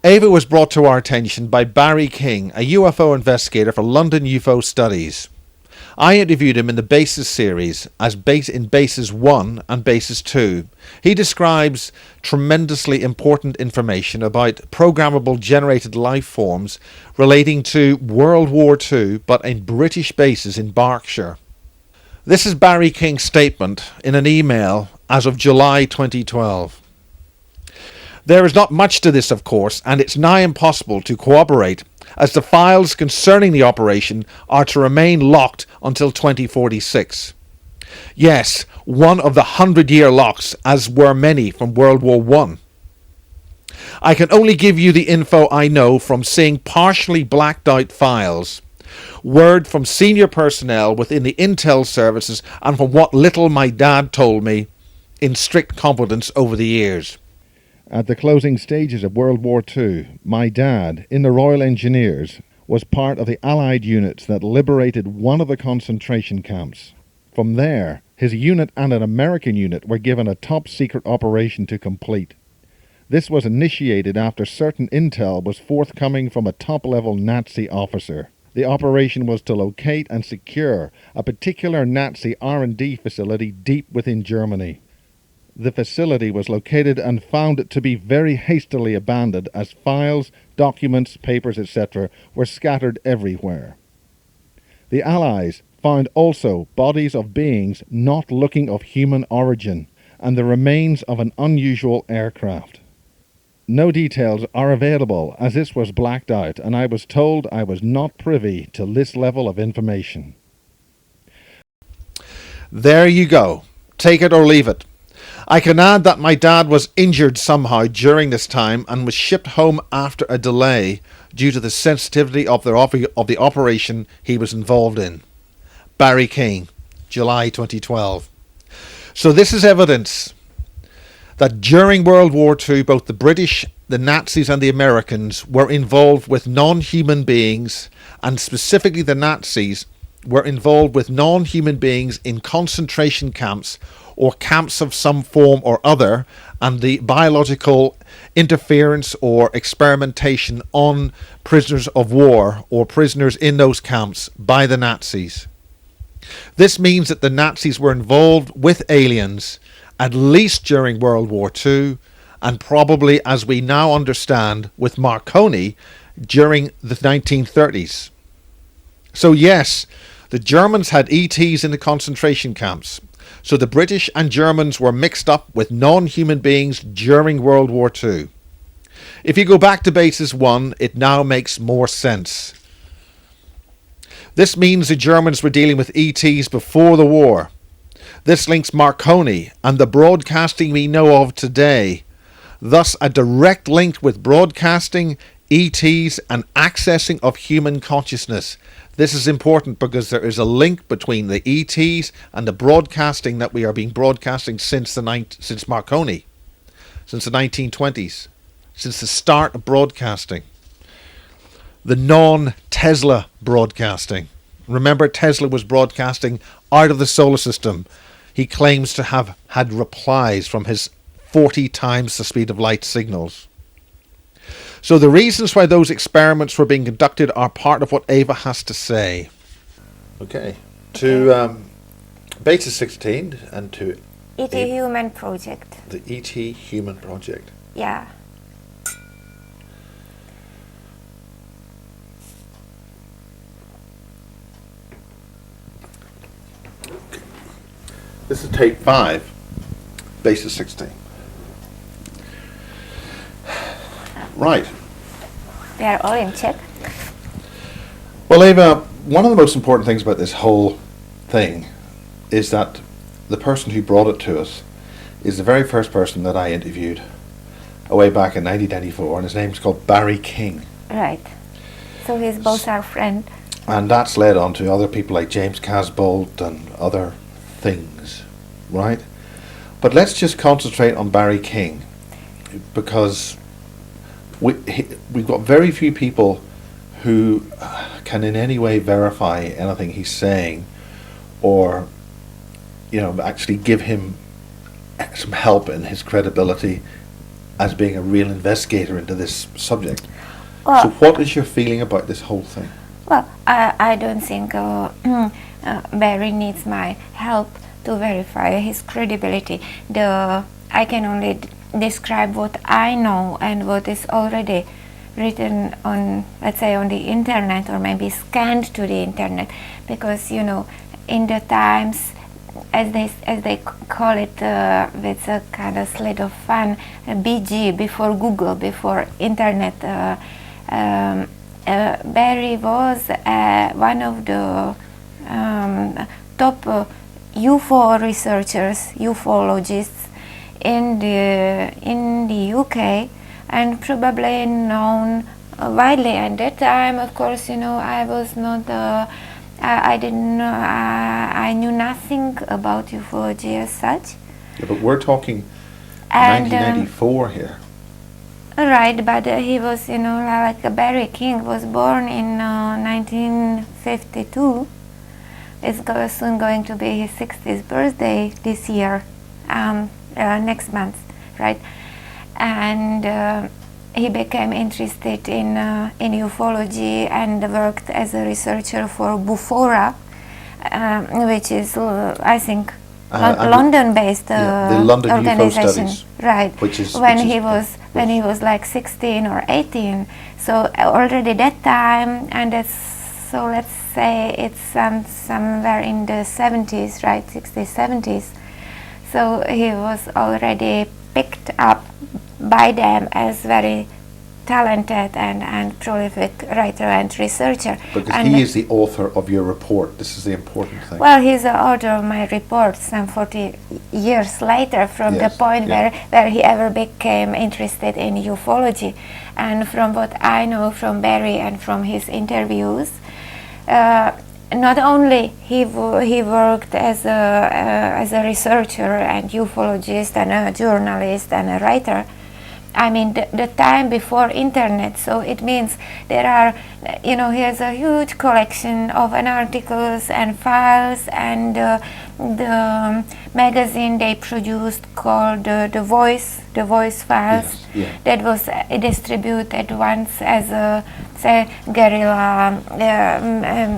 Eva was brought to our attention by Barry King, a UFO investigator for London UFO Studies. I interviewed him in the Bases series in Bases 1 and Bases 2. He describes tremendously important information about programmable generated life forms relating to World War II, but in British bases in Berkshire. This is Barry King's statement in an email as of July 2012. There is not much to this, of course, and it's nigh impossible to corroborate, as the files concerning the operation are to remain locked until 2046. Yes, one of the 100-year locks, as were many from World War I. I can only give you the info I know from seeing partially blacked out files, word from senior personnel within the intel services, and from what little my dad told me in strict confidence over the years. At the closing stages of World War II, my dad, in the Royal Engineers, was part of the Allied units that liberated one of the concentration camps. From there, his unit and an American unit were given a top-secret operation to complete. This was initiated after certain intel was forthcoming from a top-level Nazi officer. The operation was to locate and secure a particular Nazi R&D facility deep within Germany. The facility was located and found to be very hastily abandoned, as files, documents, papers, etc. were scattered everywhere. The Allies found also bodies of beings not looking of human origin and the remains of an unusual aircraft. No details are available, as this was blacked out, and I was told I was not privy to this level of information. There you go. Take it or leave it. I can add that my dad was injured somehow during this time and was shipped home after a delay due to the sensitivity of the operation he was involved in. Barry King, July 2012. So this is evidence that during World War II, both the British, the Nazis and the Americans were involved with non-human beings, and specifically the Nazis were involved with non-human beings in concentration camps or camps of some form or other, and the biological interference or experimentation on prisoners of war or prisoners in those camps by the Nazis. This means that the Nazis were involved with aliens at least during World War II, and probably, as we now understand, with Marconi during the 1930s. So yes, the Germans had ETs in the concentration camps. So the British and Germans were mixed up with non-human beings during World War II. If you go back to Bases 1, it now makes more sense. This means the Germans were dealing with ETs before the war. This links Marconi and the broadcasting we know of today. Thus a direct link with broadcasting, ETs and accessing of human consciousness. This is important because there is a link between the ETs and the broadcasting that we are being broadcasting since Marconi, since the 1920s, since the start of broadcasting. The non-Tesla broadcasting. Remember, Tesla was broadcasting out of the solar system. He claims to have had replies from his 40 times the speed of light signals. So the reasons why those experiments were being conducted are part of what Eva has to say. Okay, to Beta 16 and to ET Human Project. The ET Human Project. Yeah. This is tape 5, Beta 16. Right. They are all in check. Well, Eva, one of the most important things about this whole thing is that the person who brought it to us is the very first person that I interviewed way back in 1994, and his name's called Barry King. Right. So he's both our friend. And that's led on to other people like James Casbolt and other things, right? But let's just concentrate on Barry King, because we've got very few people who can in any way verify anything he's saying, or actually give him some help in his credibility as being a real investigator into this subject. Well, So what is your feeling about this whole thing? Well, I don't think Barry needs my help to verify his credibility. I can only describe what I know and what is already written on, let's say, on the internet, or maybe scanned to the internet, because in the times, as they call it, with a kind of slit of fun, BG, before Google, before internet. Barry was one of the top UFO researchers, ufologists in the UK, and probably known widely. At that time, of course, I was not. I didn't. I knew nothing about ufology as such. Yeah, but we're talking And, 1994 here. Right, but he was, like Barry King was born in 1952. It's soon going to be his 60th birthday this year, next month, right? And he became interested in ufology and worked as a researcher for Bufora, which is, I think, London-based the London UFO organization, Studies, right? When he was like 16 or 18, so already that time, and let's say it's somewhere in the 70s, right, 60s, 70s. So he was already picked up by them as very talented and prolific writer and researcher. Because and he is the author of your report. This is the important thing. Well, he's the author of my report some 40 years later, from the point where he ever became interested in ufology. And from what I know from Barry and from his interviews, not only he worked as a researcher and ufologist and a journalist and a writer. I mean, the time before internet, so it means there are, he has a huge collection of articles and files, and the magazine they produced called The Voice files, that was distributed once as a, say, guerrilla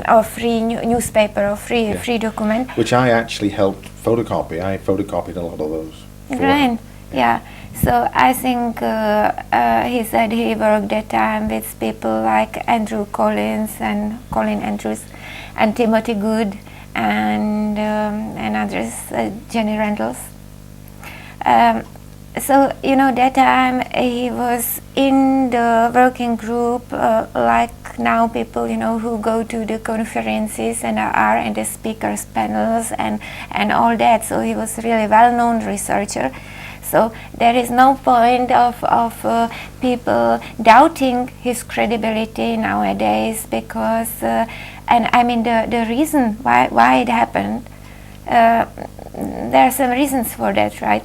or free newspaper or free document. Which I actually helped photocopy. I photocopied a lot of those. Right, yeah. So I think he said he worked that time with people like Andrew Collins and Colin Andrews and Timothy Good and others, Jenny Randalls. So that time he was in the working group, like now people who go to the conferences and are in the speakers panels and all that. So he was really well-known researcher. So there is no point of people doubting his credibility nowadays, because, and I mean the reason why it happened, there are some reasons for that, right?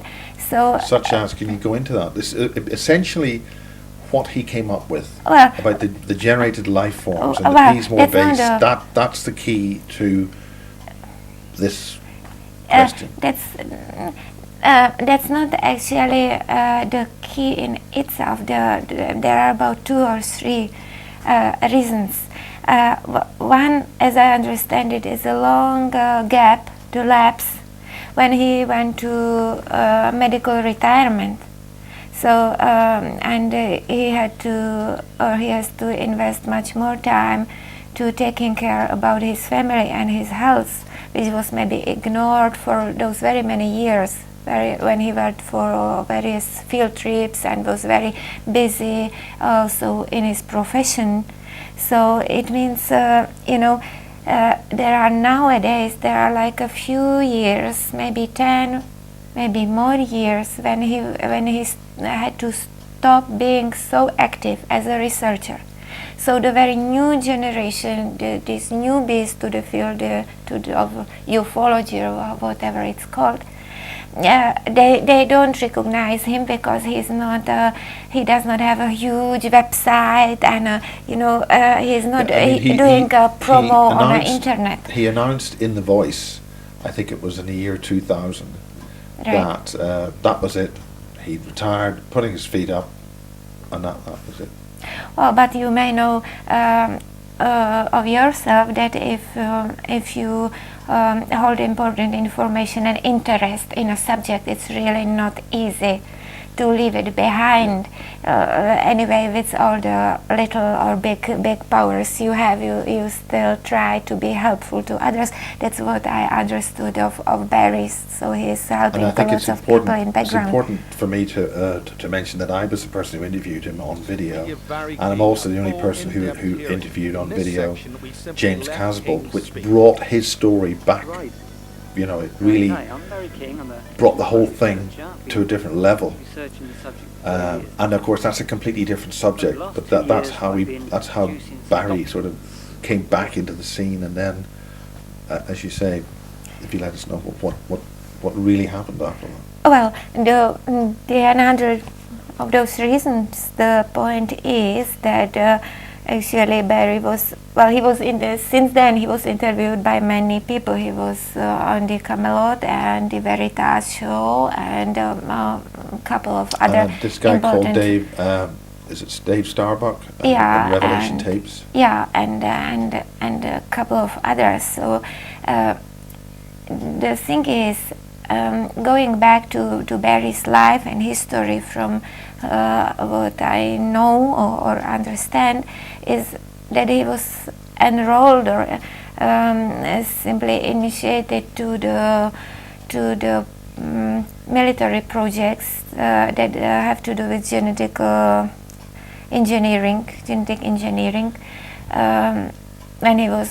So such as, can you go into that? This essentially what he came up with about the generated life forms and the Peasmore base. That's the key to this question. That's not actually the key in itself. There are about 2 or 3 reasons. One, as I understand it, is a long gap to lapse when he went to medical retirement. So and he has to invest much more time to taking care about his family and his health, which was maybe ignored for those very many years. When he went for various field trips and was very busy also in his profession. So it means, there are nowadays, there are like a few years, maybe 10, maybe more years, when he had to stop being so active as a researcher. So the very new generation, these newbies to the field of ufology or whatever it's called, they don't recognize him because he's not. He does not have a huge website, and he's not doing a promo on the internet. He announced in The Voice, I think it was in the year 2000, that was it. he retired, putting his feet up, and that was it. Well, but you may know of yourself that if you hold important information and interest in a subject, it's really not easy to leave it behind. Anyway, with all the little or big powers you have, you still try to be helpful to others. That's what I understood of Barry. So he's helping lots of people in background. It's important for me to mention that I was the person who interviewed him on video, and I'm also the only person who interviewed on video James Casbolt, which brought his story back. You know, it really brought the whole thing to a different level. And of course, that's a completely different subject. But that's how Barry sort of came back into the scene. And then, as you say, if you let us know what really happened after that. Well, the another of those reasons, the point is that. Actually, Barry was, well, he was since then he was interviewed by many people. He was on the Camelot and the Veritas show and a couple of other this guy called Dave, is it Dave Starbuck? Yeah. And Revelation Tapes? Yeah, and a couple of others. So the thing is, going back to Barry's life and history from what I know or understand is that he was enrolled or simply initiated to the military projects that have to do with genetic engineering when he was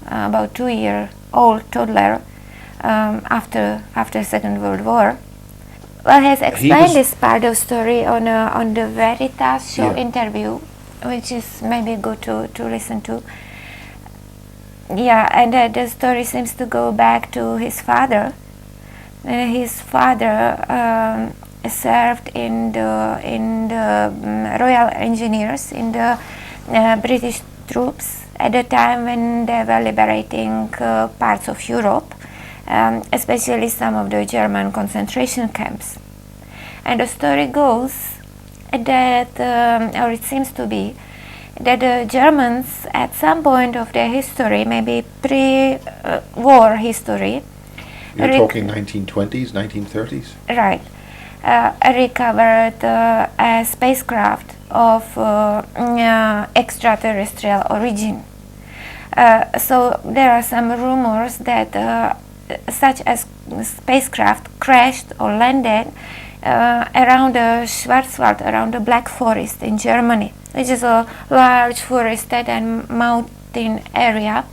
about 2-year-old toddler after Second World War. Well, he has explained this part of story on the Veritas show interview, which is maybe good to listen to. Yeah, and the story seems to go back to his father. His father served in the Royal Engineers, in the British troops at the time when they were liberating parts of Europe. Especially some of the German concentration camps. And the story goes that, or it seems to be, that the Germans at some point of their history, maybe pre-war history... You're talking 1920s, 1930s? Right. Recovered a spacecraft of extraterrestrial origin. So there are some rumors that such a spacecraft crashed or landed around the Schwarzwald, around the Black Forest in Germany, which is a large forested and mountain area.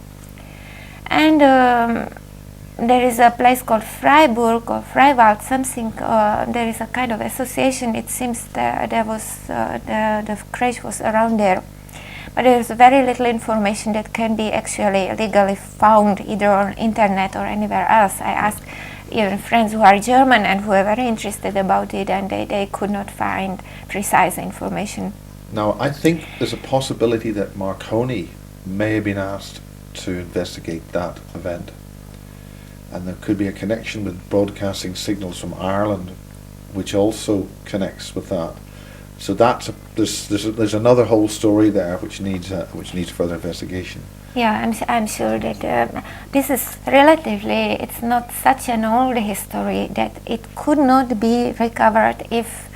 And there is a place called Freiburg or Freiwald, something, there is a kind of association. It seems that there was, the crash was around there. But there's very little information that can be actually legally found either on internet or anywhere else. I asked even friends who are German and who are very interested about it, and they could not find precise information. Now, I think there's a possibility that Marconi may have been asked to investigate that event. And there could be a connection with broadcasting signals from Ireland, which also connects with that. So there's another whole story there which needs further investigation. Yeah, I'm sure that this is relatively, it's not such an old history that it could not be recovered if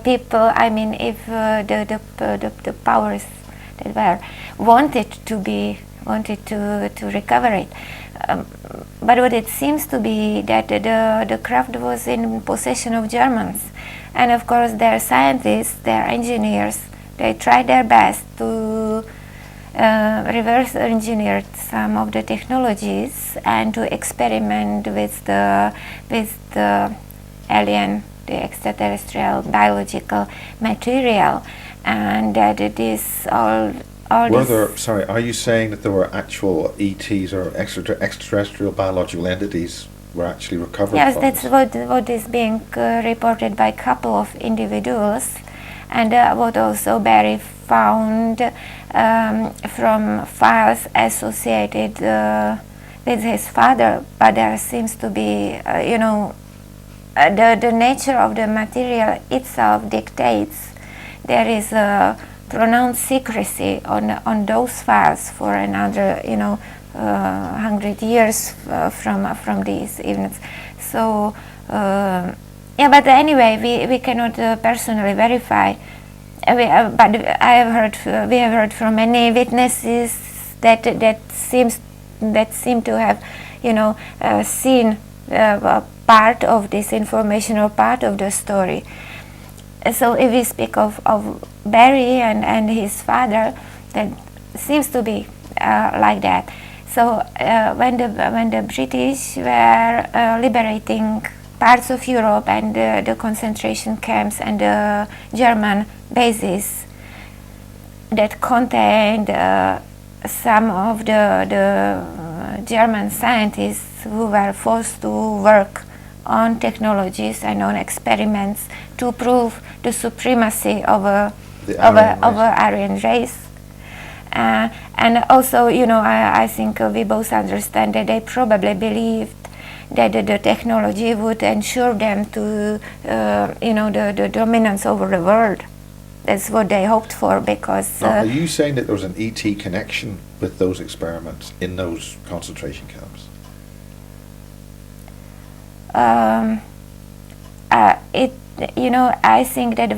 people, I mean, if the powers that were wanted to recover it. But what it seems to be that the craft was in possession of Germans. And of course, their scientists, their engineers, they tried their best to reverse engineer some of the technologies and to experiment with the alien, the extraterrestrial biological material, and that it is all. Are you saying that there were actual ETs or extraterrestrial biological entities were actually recovered? Yes, that's what is being reported by a couple of individuals, and what also Barry found from files associated with his father. But there seems to be, the nature of the material itself dictates there is a pronounced secrecy on those files for another 100 years from these events. So but anyway, we cannot personally verify. But we have heard from many witnesses that seem to have seen part of this information or part of the story. So if we speak of Barry and his father, that seems to be like that. So when the British were liberating parts of Europe and the concentration camps and the German bases that contained some of the German scientists who were forced to work on technologies and on experiments to prove the supremacy of a Aryan race. And also, I think we both understand that they probably believed that the technology would ensure them to, the dominance over the world. That's what they hoped for, because... Now, are you saying that there was an ET connection with those experiments in those concentration camps? I think that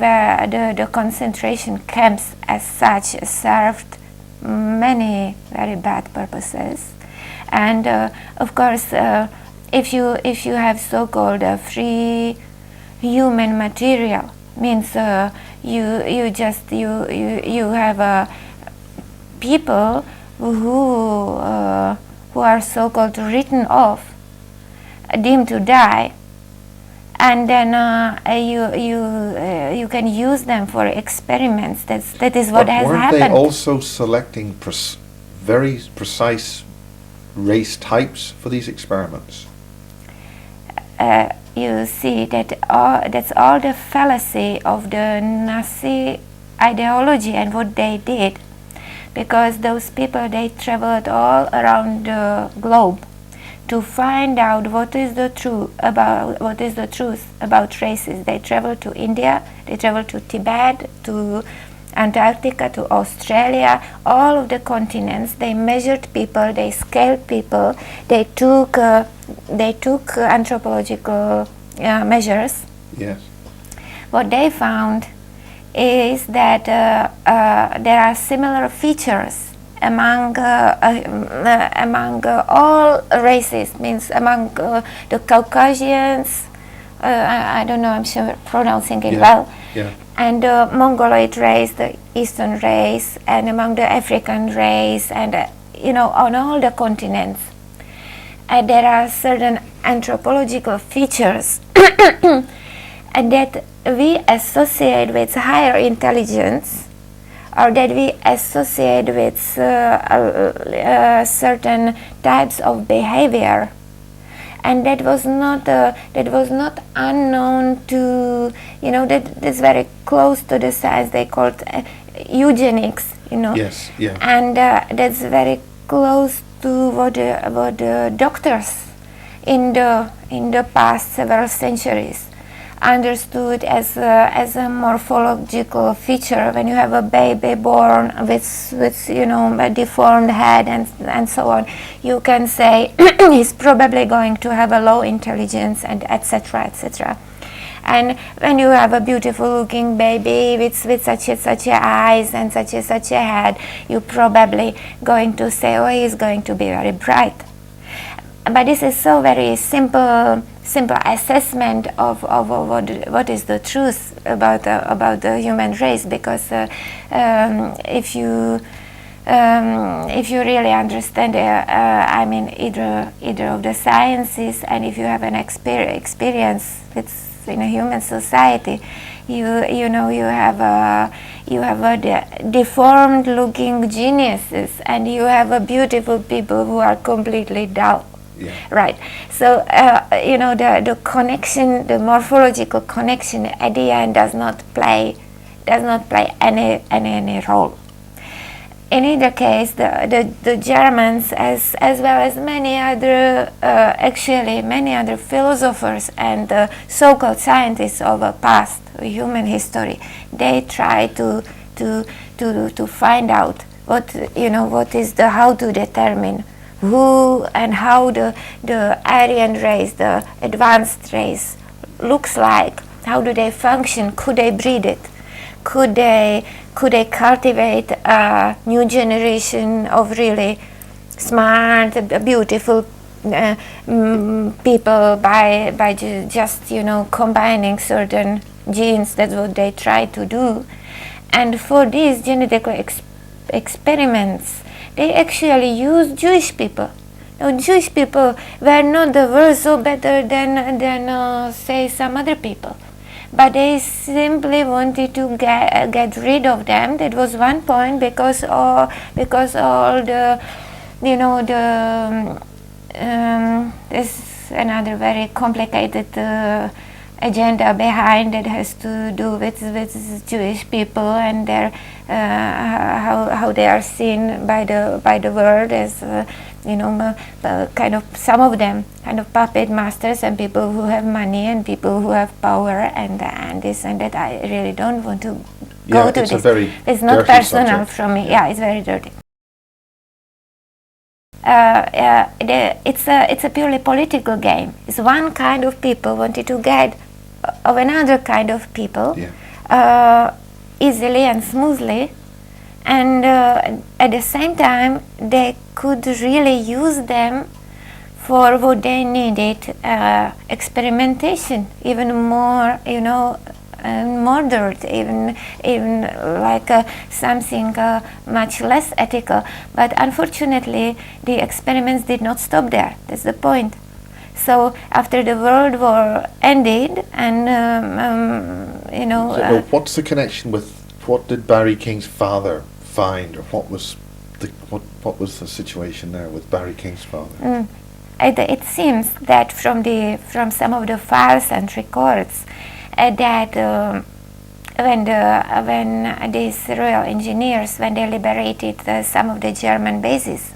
the concentration camps as such served many very bad purposes, and of course, if you have so-called free human material, means you have people who are so-called written off, deemed to die, and then you can use them for experiments. That is what has happened. Weren't they also selecting very precise race types for these experiments? You see that's all the fallacy of the Nazi ideology and what they did, because those people, they traveled all around the globe to find out what is the truth about races. They traveled to India, they traveled to Tibet, to Antarctica, to Australia, all of the continents. They measured people, they scaled people, they took anthropological measures. Yes. What they found is that there are similar features among all races, means among the Caucasians, I don't know, I'm sure pronouncing it well, and the Mongoloid race, the Eastern race, and among the African race, and on all the continents. There are certain anthropological features and that we associate with higher intelligence, or that we associate with certain types of behavior, and that was not unknown to that's very close to the science they called eugenics, Yes, yeah. and that's very close to what the doctors in the past several centuries understood as a morphological feature. When you have a baby born with a deformed head and so on, you can say he's probably going to have a low intelligence, and etc. etc. And when you have a beautiful looking baby with such eyes and such a head, you're probably going to say, oh, he's going to be very bright. But this is so very simple assessment of what is the truth about the human race, because if you really understand either of the sciences, and if you have an experience in a human society, you have deformed looking geniuses, and you have beautiful people who are completely dull. Yeah. Right. So the connection, the morphological connection at the end does not play any role. in either case, the Germans, as well as many other, many other philosophers and so-called scientists of the past human history, they try to find out what is how to determine who and how the Aryan race, the advanced race, looks like. How do they function? Could they breed it? Could they cultivate a new generation of really smart, beautiful people by just combining certain genes? That's what they try to do. And for these genetic experiments, they actually use Jewish people. Now, Jewish people were not the worse or better than say some other people. But they simply wanted to get rid of them. That was one point, because all the there's another very complicated agenda behind that has to do with Jewish people and their how they are seen by the world as kind of, some of them kind of puppet masters, and people who have money and people who have power and this and that. I really don't want to go to this. It's not personal subject from me. Yeah, it's very dirty. It's a purely political game. It's one kind of people wanted to get of another kind of people easily and smoothly, and at the same time they could really use them for what they needed, experimentation, even more, more dirt, even like something much less ethical. But unfortunately, the experiments did not stop there. That's the point. So after the World War ended, and So what's the connection with what did Barry King's father find, or what was the situation there with Barry King's father? It seems that from some of the files and records that when these royal engineers, when they liberated some of the German bases,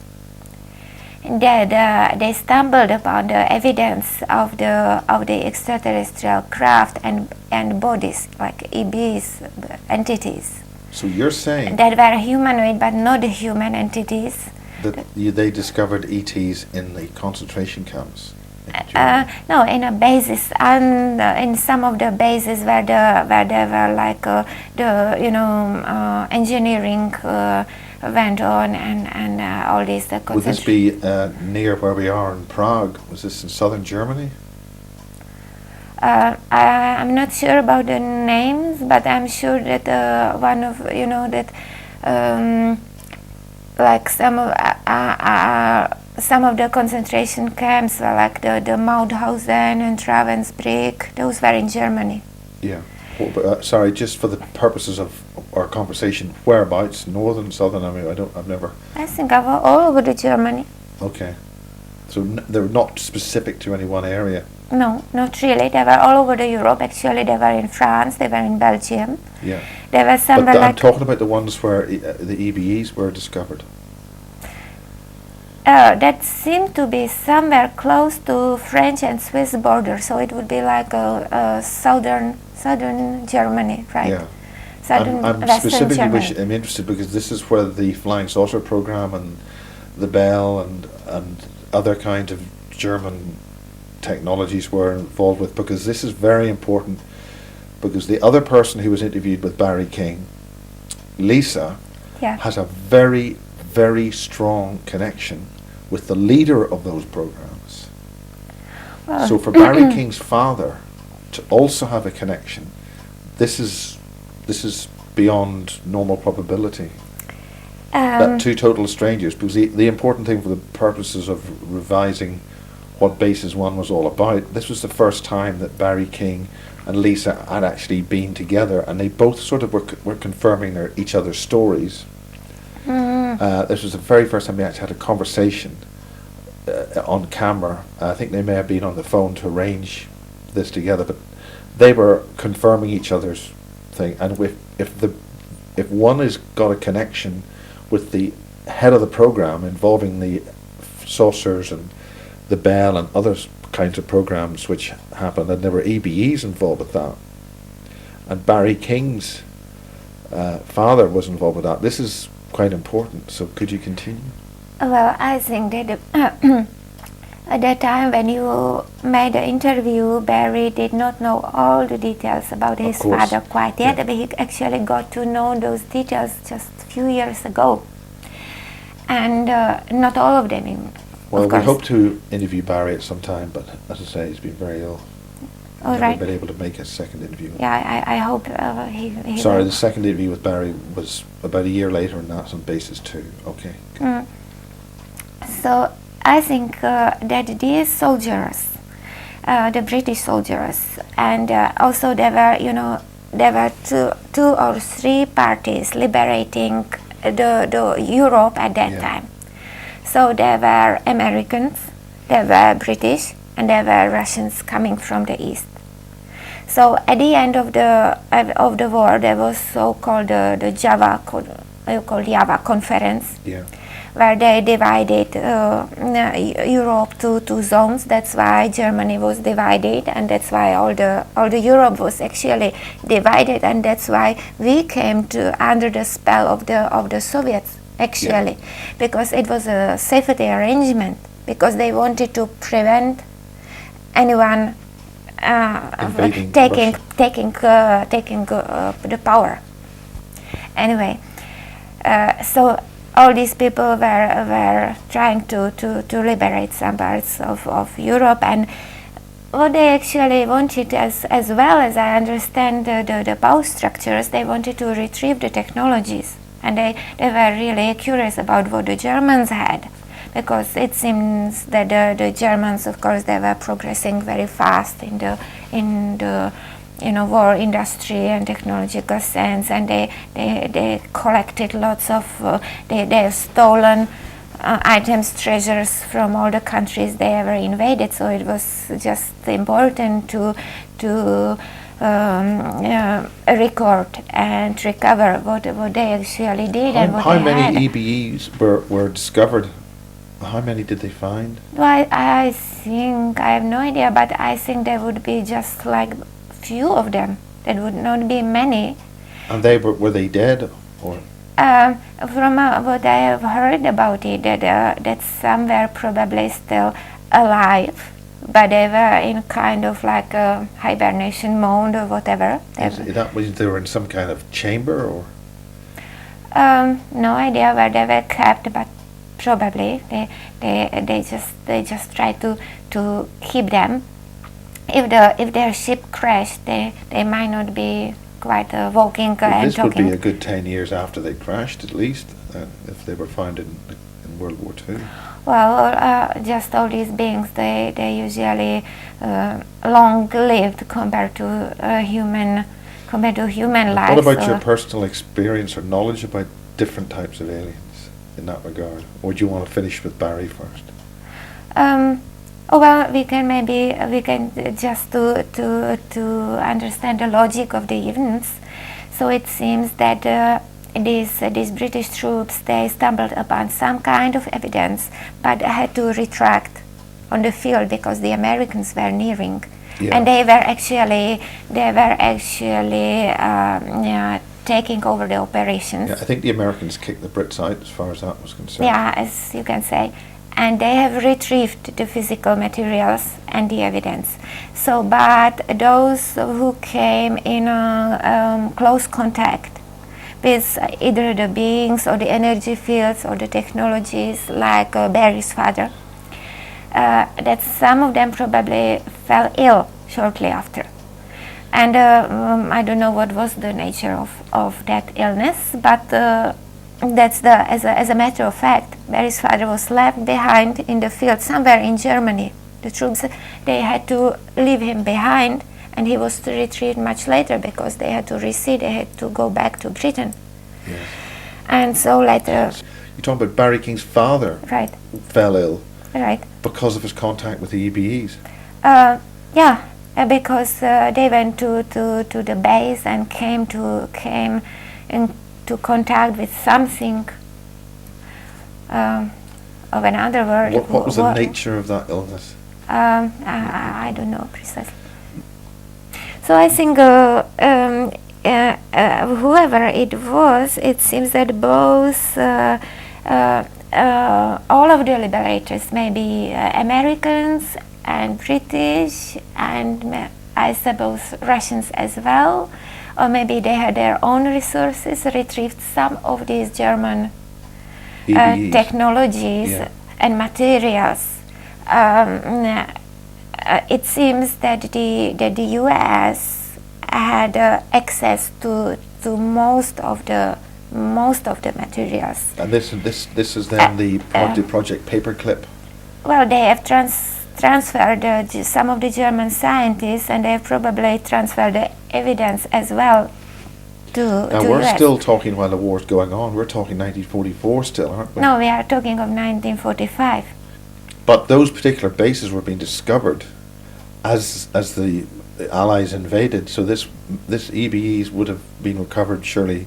that they stumbled upon the evidence of the extraterrestrial craft and bodies, like EBs, entities. So you're saying that were humanoid but not human entities. That they discovered ETs in the concentration camps? No, in a basis, and in some of the bases where they were like engineering went on, and all these. Would this be near where we are in Prague? Was this in southern Germany? I'm not sure about the names, but I'm sure that one of like some of the concentration camps were like the Mauthausen and Ravensbrück. Those were in Germany. Yeah. Well, sorry, just for the purposes of our conversation, whereabouts? Northern, southern? I mean, I've never. I think of all over the Germany. Okay. So they're not specific to any one area. No, not really. They were all over the Europe. Actually, they were in France. They were in Belgium. Yeah. There were some. But I'm talking about the ones where the EBEs were discovered. That seemed to be somewhere close to French and Swiss border, so it would be like a southern Germany, right? Yeah. Southern I'm Western specifically Germany. I'm interested because this is where the Flying Saucer program and the Bell and other kinds of German technologies were involved with, because this is very important, because the other person who was interviewed with Barry King, Lisa, has a very, very strong connection with the leader of those programs. Well, so for Barry King's father to also have a connection, this is beyond normal probability. That two total strangers, because the important thing for the purposes of revising what Basis 1 was all about, this was the first time that Barry King and Lisa had actually been together, and they both sort of were confirming each other's stories. This was the very first time they actually had a conversation on camera. I think they may have been on the phone to arrange this together, but they were confirming each other's thing. And if one has got a connection with the head of the program involving the saucers and the bell and other kinds of programs which happened, and there were EBEs involved with that. And Barry King's father was involved with that. This is quite important, so could you continue? Well, I think that at that time when you made the interview, Barry did not know all the details about his father quite yet, but he actually got to know those details just a few years ago. And not all of them. Well, we hope to interview Barry at some time, but as I say, he's been very ill. All right. Never been able to make a second interview. Yeah, I hope he Sorry, will. the second interview with Barry was about a year later, and that's on basis 2. Okay. So I think that these soldiers, the British soldiers, and also there were two or three parties liberating the Europe at that time. So there were Americans, there were British, and there were Russians coming from the east. So at the end of the war, there was so-called the Java conference, where they divided Europe to two zones. That's why Germany was divided, and that's why all the Europe was actually divided, and that's why we came to under the spell of the Soviets actually, because it was a safety arrangement, because they wanted to prevent anyone taking the power. Anyway, so all these people were trying to liberate some parts of Europe, and what they actually wanted, as well as I understand the power structures, they wanted to retrieve the technologies, and they were really curious about what the Germans had, because it seems that the Germans, of course, they were progressing very fast in the war industry and technological sense, and they collected lots of they stolen items, treasures from all the countries they ever invaded. So it was just important to record and recover what they actually did and what how they many had. EBEs were discovered? How many did they find? Well, I think, I have no idea, but I think there would be just like few of them. There would not be many. And were they dead, or? From what I have heard about it, that some were probably still alive, but they were in kind of like a hibernation mode or whatever. They were in some kind of chamber, or? No idea where they were kept, but probably they just try to keep them. If their ship crashed, they might not be quite walking and talking. This would be a good 10 years after they crashed, at least, if they were found in World War II. Well, just all these beings, they usually long-lived compared to human life. What about your personal experience or knowledge about different types of aliens in that regard? Or do you want to finish with Barry first? Well, we can just to understand the logic of the events. So it seems that these British troops, they stumbled upon some kind of evidence, but had to retract on the field because the Americans were nearing, and they were actually taking over the operations. Yeah, I think the Americans kicked the Brits out as far as that was concerned. Yeah, as you can say. And they have retrieved the physical materials and the evidence. So, but those who came in close contact with either the beings or the energy fields or the technologies, like Barry's father, that some of them probably fell ill shortly after. And I don't know what was the nature of that illness, but as a matter of fact, Barry's father was left behind in the field somewhere in Germany. The troops, they had to leave him behind, and he was retrieved much later because they had to recede, they had to go back to Britain. Yes. And so later... You're talking about Barry King's father fell ill because of his contact with the EBEs. Because they went to the base and came into contact with something of another world. What was the nature of that illness? I don't know precisely. So I think whoever it was, it seems that both all of the liberators, maybe Americans and British and I suppose Russians as well, or maybe they had their own resources, retrieved some of these German technologies and materials. It seems that the US had access to most of the materials. And this is then the Project Paperclip. Well, they have transferred some of the German scientists, and they have probably transferred the evidence as well to we're US. still talking while the war's going on. We're talking 1944 still, aren't we? No, we are talking of 1945. But those particular bases were being discovered as the Allies invaded. So this EBEs would have been recovered surely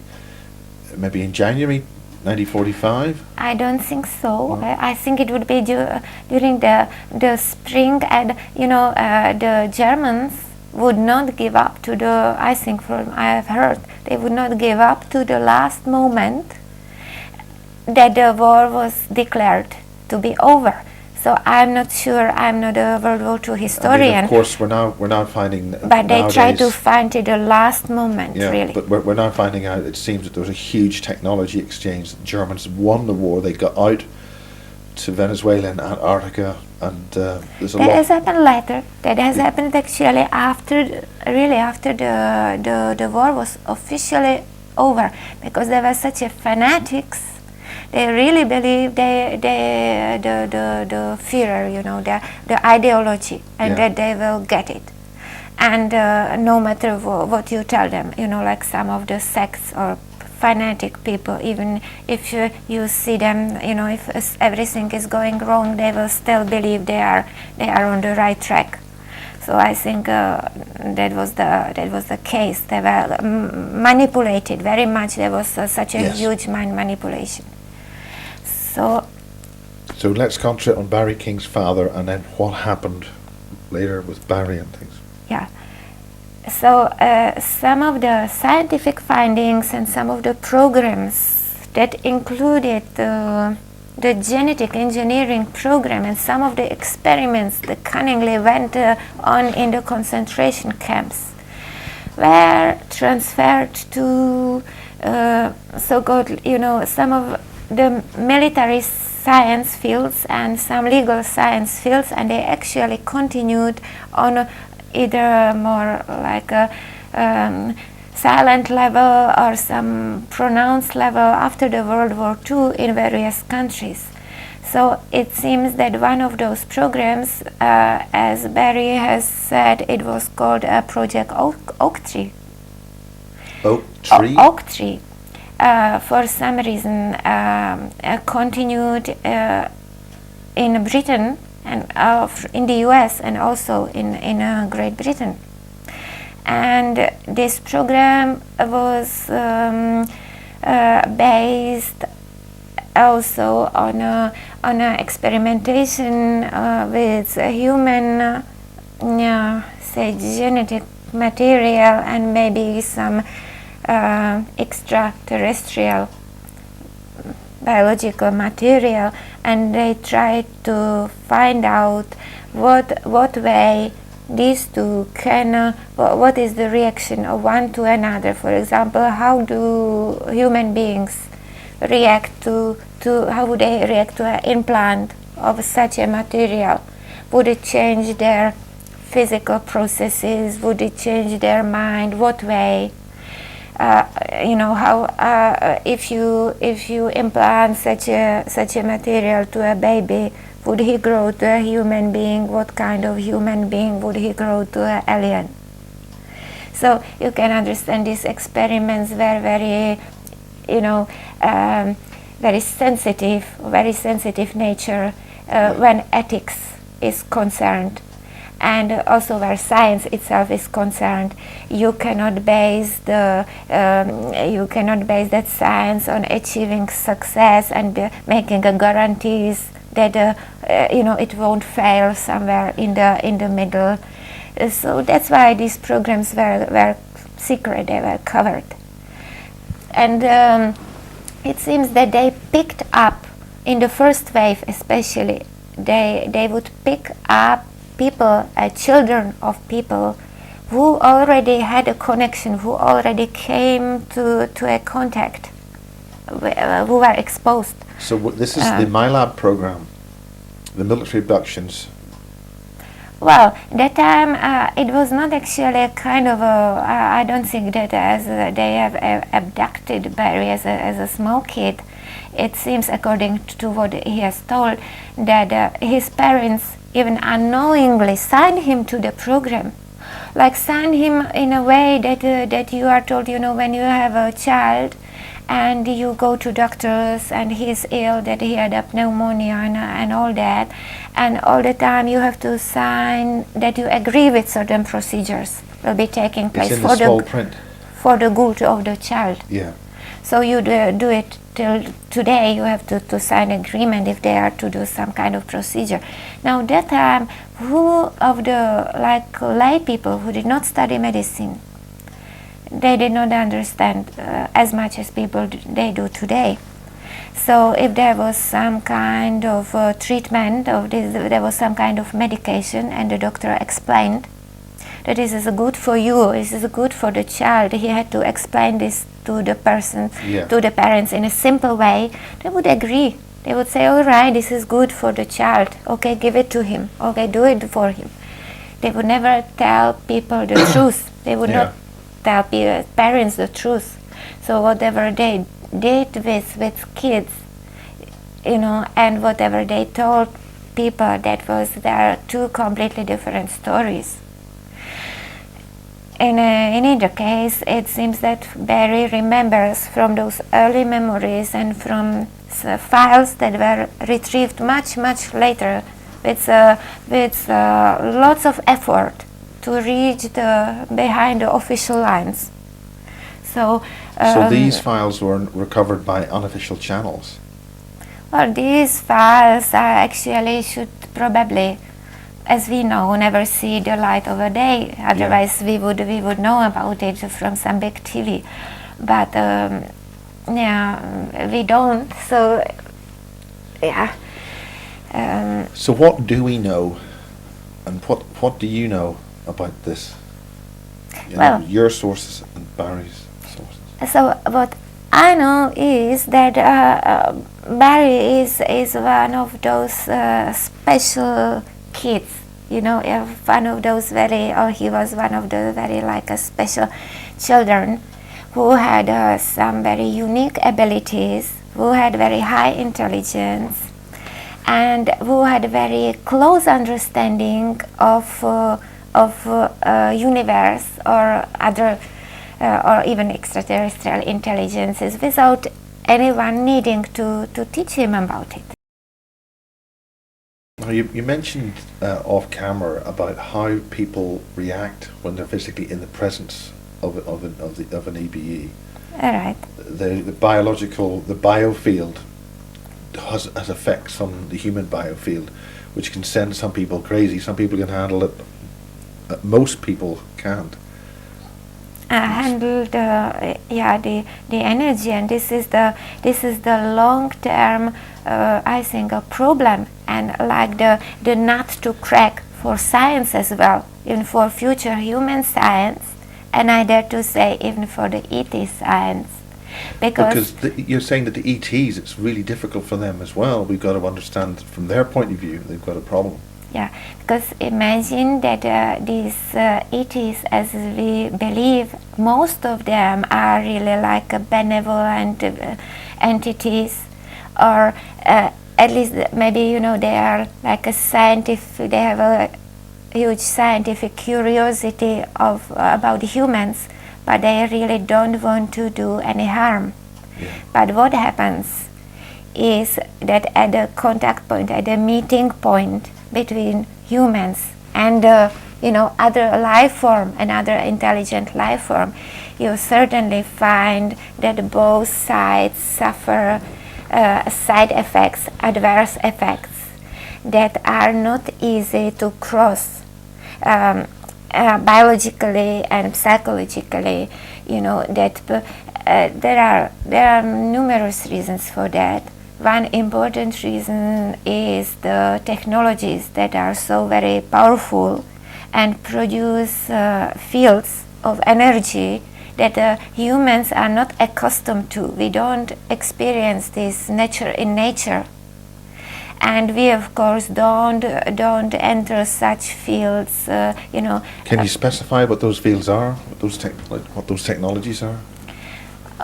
maybe in January 1945. I don't think so. I think it would be during the spring, and the Germans would not give up to the. I think from I have heard they would not give up to the last moment that the war was declared to be over. So I'm not sure. I'm not a World War II historian. I mean, of course, we're now finding. But they try to find it the last moment, really. But we're now finding out. It seems that there was a huge technology exchange. The Germans won the war. They got out to Venezuela and Antarctica, and there's a lot. That has happened later. That has happened actually after the war was officially over, because there were such a fanatics. They really believe the Führer, the ideology, and that they will get it. And no matter what you tell them, like some of the sects or fanatic people, even if you see them, if everything is going wrong, they will still believe they are on the right track. So I think that was the case. They were manipulated very much. There was such a huge mind manipulation. So let's concentrate on Barry King's father, and then what happened later with Barry and things. Yeah. So some of the scientific findings and some of the programs that included the genetic engineering program and some of the experiments that cunningly went on in the concentration camps were transferred to so-called, some of the military science fields and some legal science fields, and they actually continued on either more like a silent level or some pronounced level after the World War II in various countries. So it seems that one of those programs, as Barry has said, it was called Project Oak Tree. Oak Tree? Oak Tree. For some reason continued in Britain and in the US and also in Great Britain. And this program was based also on a experimentation with human, say, genetic material and maybe some extraterrestrial biological material, and they tried to find out what way these two can, what is the reaction of one to another. For example, how do human beings react how would they react to an implant of such a material? Would it change their physical processes? Would it change their mind? What way? How if you implant such a material to a baby, would he grow to a human being? What kind of human being would he grow to an alien? So you can understand these experiments were very, very sensitive nature when ethics is concerned. and also where science itself is concerned, you cannot base that science on achieving success and making a guarantees that it won't fail somewhere in the middle. So that's why these programs were secret, they were covered. And it seems that they picked up, in the first wave especially, they would pick up people, children of people who already had a connection, who already came to a contact, who were exposed. So this is the MyLab program, the military abductions. Well, that time it was not actually a kind of I don't think that as they have abducted Barry as a small kid. It seems, according to what he has told, that his parents even unknowingly signed him to the program. Like signed him in a way that you are told, when you have a child and you go to doctors and he is ill, that he had a pneumonia and all that, and all the time you have to sign that you agree with certain procedures will be taking place It's in the small print. For the good of the child. Yeah. So you do it till today, you have to sign agreement if they are to do some kind of procedure. Now that time, who of the lay people who did not study medicine, they did not understand as much as people they do today. So if there was some kind of treatment, of this, there was some kind of medication, and the doctor explained that this is good for you, this is good for the child, he had to explain this to the person, to the parents in a simple way, they would agree. They would say, all right, this is good for the child, okay, give it to him, okay, do it for him. They would never tell people the truth. They would not tell parents the truth. So whatever they did with kids, and whatever they told people, there are two completely different stories. In either case, it seems that Barry remembers from those early memories and from files that were retrieved much later with lots of effort to reach behind the official lines. So these files were recovered by unofficial channels. Well, these files actually should probably, as we know, never see the light of a day. Otherwise, we would know about it from some big TV. But we don't. So So what do we know, and what do you know about this? Your sources and Barry's sources. So what I know is that Barry is one of those special kids. One of those he was one of the very special children who had some very unique abilities, who had very high intelligence, and who had very close understanding of universe or other or even extraterrestrial intelligences without anyone needing to teach him about it. Now you mentioned off camera about how people react when they're physically in the presence of an EBE. All right. The biofield has effects on the human biofield, which can send some people crazy. Some people can handle it. Most people can't. Handle the energy, and this is the long term I think a problem, and the nut to crack for science as well, even for future human science, and I dare to say even for the ET science, because you're saying that the ETs, it's really difficult for them as well. We've got to understand from their point of view they've got a problem. Yeah, because imagine that these ETs, as we believe, most of them are really like a benevolent entities, or at least maybe they are like a scientific. They have a huge scientific curiosity about humans, but they really don't want to do any harm. Yeah. But what happens is that at the contact point, at the meeting point between humans and other life form, another intelligent life form, you certainly find that both sides suffer side effects, adverse effects that are not easy to cross biologically and psychologically. That there are numerous reasons for that. One important reason is the technologies that are so very powerful and produce fields of energy that humans are not accustomed to. We don't experience this in nature, and we of course don't enter such fields. Can you specify what those fields are? What those technologies are?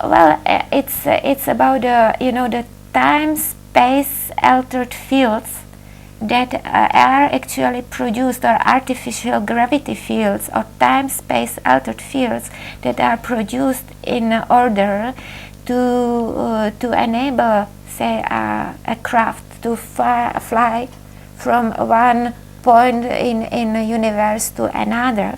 Well, it's about the time-space altered fields that are actually produced, or artificial gravity fields, or time-space altered fields that are produced in order to enable, say, a craft to fly from one point in the universe to another,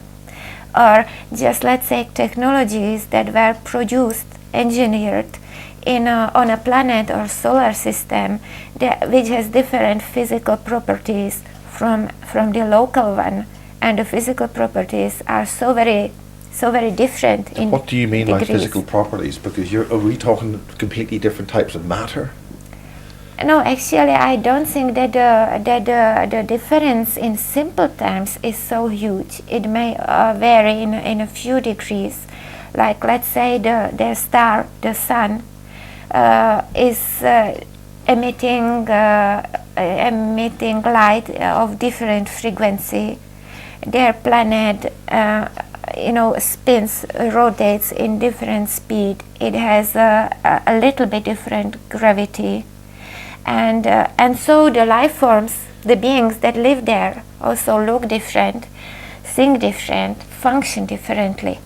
or just, let's say, technologies that were produced, engineered on a planet or solar system which has different physical properties from the local one, and the physical properties are so very different in What do you mean by degrees. physical properties? Because are we talking completely different types of matter? No, actually, I don't think that the difference in simple terms is so huge. It may vary in a few degrees. Like, let's say the star, the sun, is emitting light of different frequency. Their planet, spins, rotates in different speed. It has a little bit different gravity, and so the life forms, the beings that live there, also look different, think different, function differently,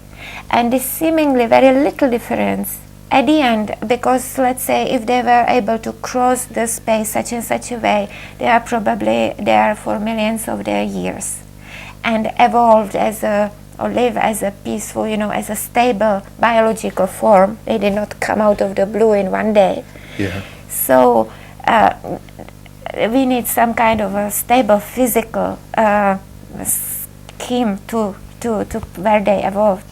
and this seemingly very little difference at the end, because let's say if they were able to cross the space such and such a way, they are probably there for millions of their years and evolved or live as a peaceful, as a stable biological form. They did not come out of the blue in one day. Yeah. So we need some kind of a stable physical scheme to where they evolved.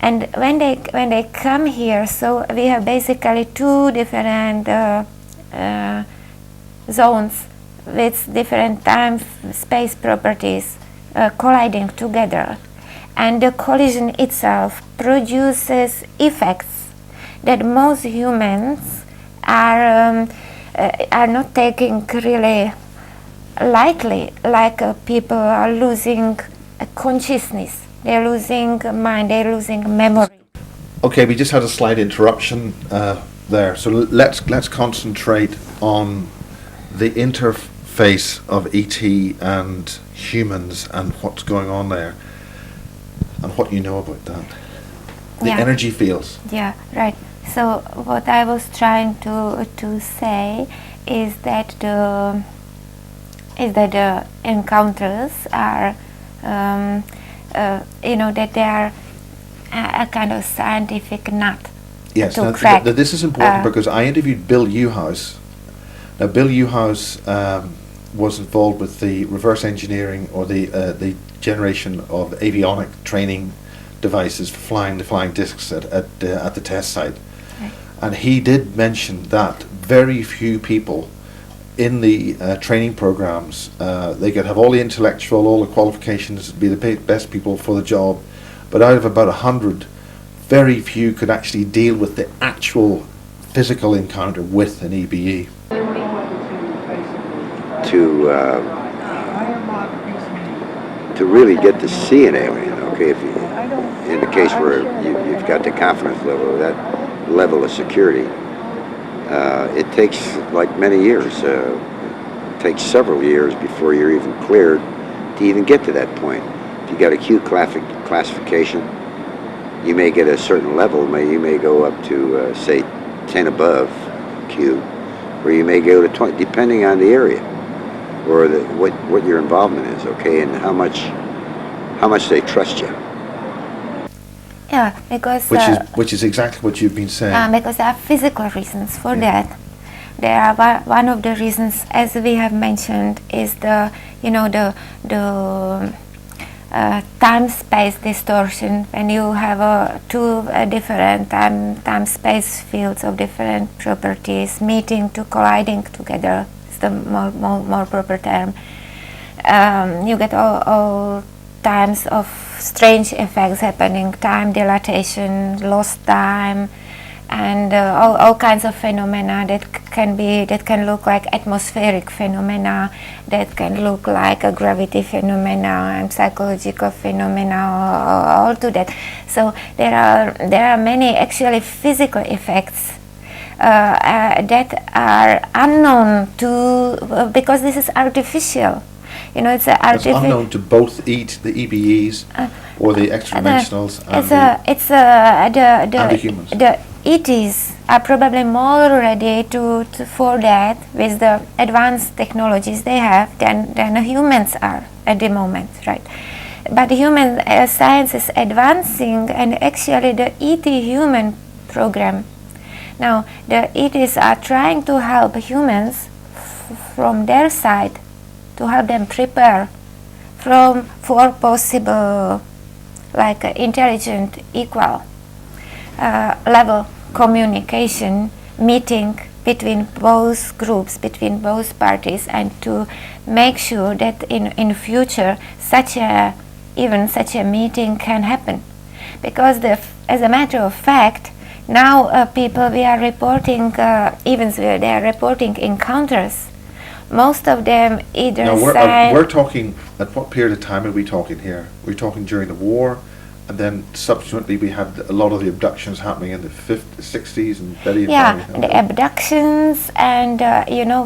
And when they come here, so we have basically two different zones with different time-space properties colliding together, and the collision itself produces effects that most humans are not taking really lightly. Like people are losing consciousness. They're losing mind, they're losing memory. Okay, we just had a slight interruption there. So let's concentrate on the interface of ET and humans and what's going on there and what you know about that. The energy fields. Yeah, right. So what I was trying to say is that the encounters are that they are a kind of scientific nut. Yes, to crack. This is important because I interviewed Bill Newhouse. Now, Bill Newhouse was involved with the reverse engineering or the generation of avionic training devices for flying the flying discs at the test site. Right. And he did mention that very few people in the training programs, they could have all the intellectual, all the qualifications, be the best people for the job, but out of about 100, very few could actually deal with the actual physical encounter with an EBE. To really get to see an alien, okay, if you, in the case where you've got the confidence level, that level of security, it takes like many years. It takes several years before you're even cleared to even get to that point. If you got a Q classification, you may get a certain level. You may go up to say 10 above Q, or you may go to 20, depending on the area. or what your involvement is, okay, and how much they trust you. Yeah, because Which is exactly what you've been saying. because there are physical reasons for that. There are one of the reasons, as we have mentioned, is the time-space distortion. When you have two different time-space fields of different properties meeting to colliding together, is the more proper term. You get all times of strange effects happening: time dilatation, lost time, and all kinds of phenomena that can look like atmospheric phenomena, that can look like a gravity phenomena and psychological phenomena, all to that. So there are many actually physical effects that are unknown to because this is artificial. It's It's unknown to both the EBEs or the extra-dimensionals and the humans. The ETs are probably more ready for that with the advanced technologies they have than the humans are at the moment, right? But human science is advancing, and actually the ET human program. Now the ETs are trying to help humans from their side, to help them prepare for possible intelligent equal level communication meeting between both groups, between both parties, and to make sure that in future such a meeting can happen. Because as a matter of fact, now people we are reporting events where they are reporting encounters. Most of them either we're talking, at what period of time are we talking here? We're talking during the war, and then subsequently we had a lot of the abductions happening in the 50s, 60s, and the abductions, and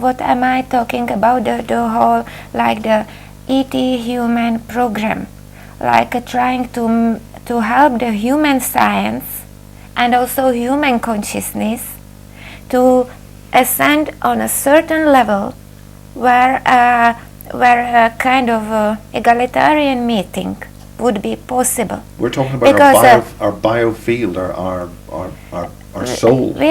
what am I talking about? The whole the ET human program, trying to help the human science and also human consciousness to ascend on a certain level where a kind of egalitarian meeting would be possible. We're talking about our biofield, our soul. We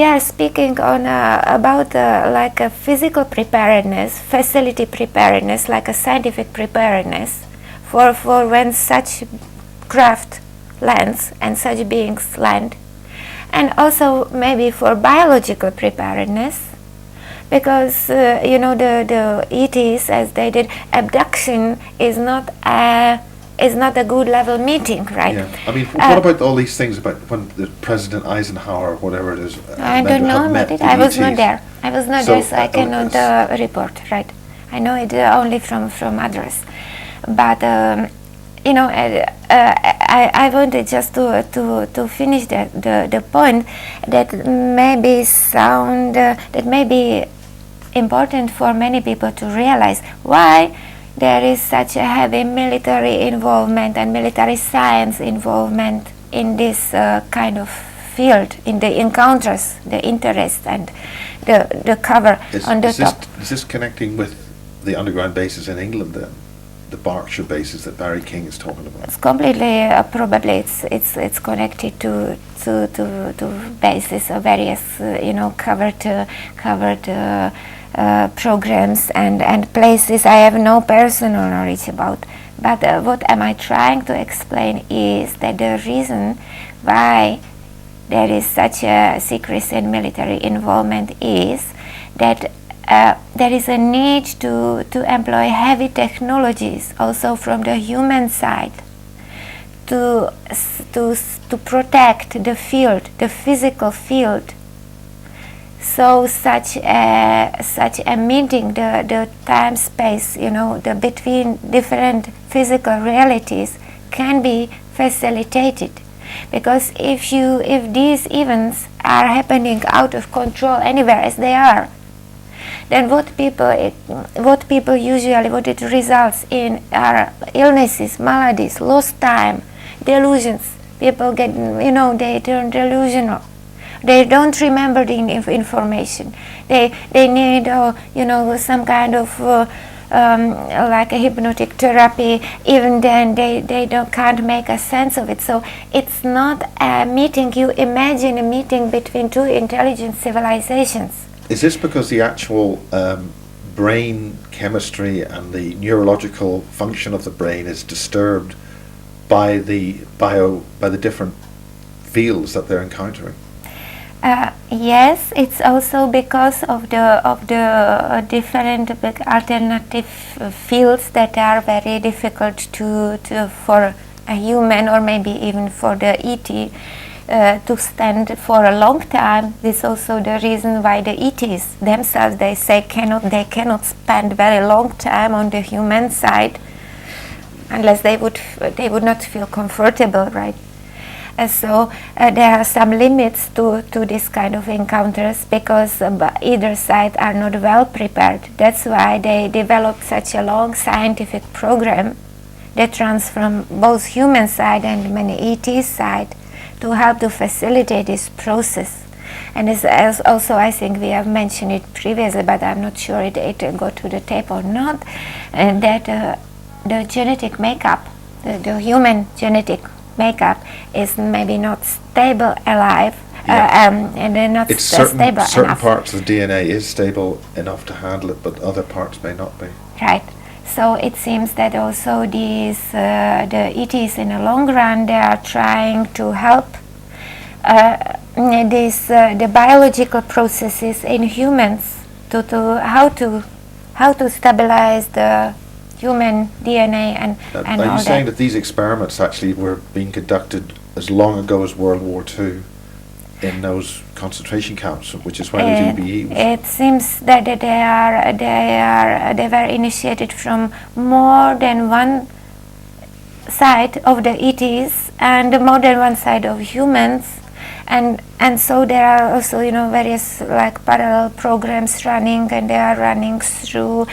are speaking on about a physical preparedness, facility preparedness, like a scientific preparedness for when such craft lands and such beings land, and also maybe for biological preparedness. Because the ETs, as they did, abduction is not a good level meeting, right? Yeah. I mean, what about all these things about when the President Eisenhower, or whatever it is, I don't know about it. I was not there. So I cannot report, right? I know it only from others. But I wanted just to finish the point that may be important for many people to realize why there is such a heavy military involvement and military science involvement in this kind of field, in the encounters, the interest and the cover on the top. Is this connecting with the underground bases in England then? The Berkshire bases that Barry King is talking about? It's completely probably it's connected to bases of various covered programs and places I have no personal knowledge about. But what am I trying to explain is that the reason why there is such a secrecy and military involvement is that there is a need to employ heavy technologies also from the human side to protect the field, the physical field. So such a meeting, the time space, the between different physical realities can be facilitated. Because if these events are happening out of control anywhere, as they are, then what it results in are illnesses, maladies, lost time, delusions. People get, they turn delusional. They don't remember the information. They need some kind of like a hypnotic therapy. Even then they can't make a sense of it. So it's not a meeting. You imagine a meeting between two intelligent civilizations. Is this because the actual brain chemistry and the neurological function of the brain is disturbed by the different fields that they're encountering? Yes, it's also because of the different alternative fields that are very difficult to for a human, or maybe even for the ET to stand for a long time. This is also the reason why the ETs themselves, they say they cannot spend very long time on the human side unless they would not feel comfortable, right? So there are some limits to this kind of encounters, because either side are not well prepared. That's why they developed such a long scientific program that runs from both human side and many ET side to help to facilitate this process. And as also, I think we have mentioned it previously, but I'm not sure it got to the tape or not, and that the genetic makeup, the human genetic makeup is maybe not stable alive, and they're not stable enough. Certain parts of the DNA is stable enough to handle it, but other parts may not be. Right. So it seems that also these the ETs in the long run, they are trying to help the biological processes in humans to how to stabilize the human DNA and Are all you that. saying that these experiments actually were being conducted as long ago as World War II in those concentration camps, which is why the DBE was? It seems that they were initiated from more than one side of the ETs and more than one side of humans, and so there are also various like parallel programs running, and they are running through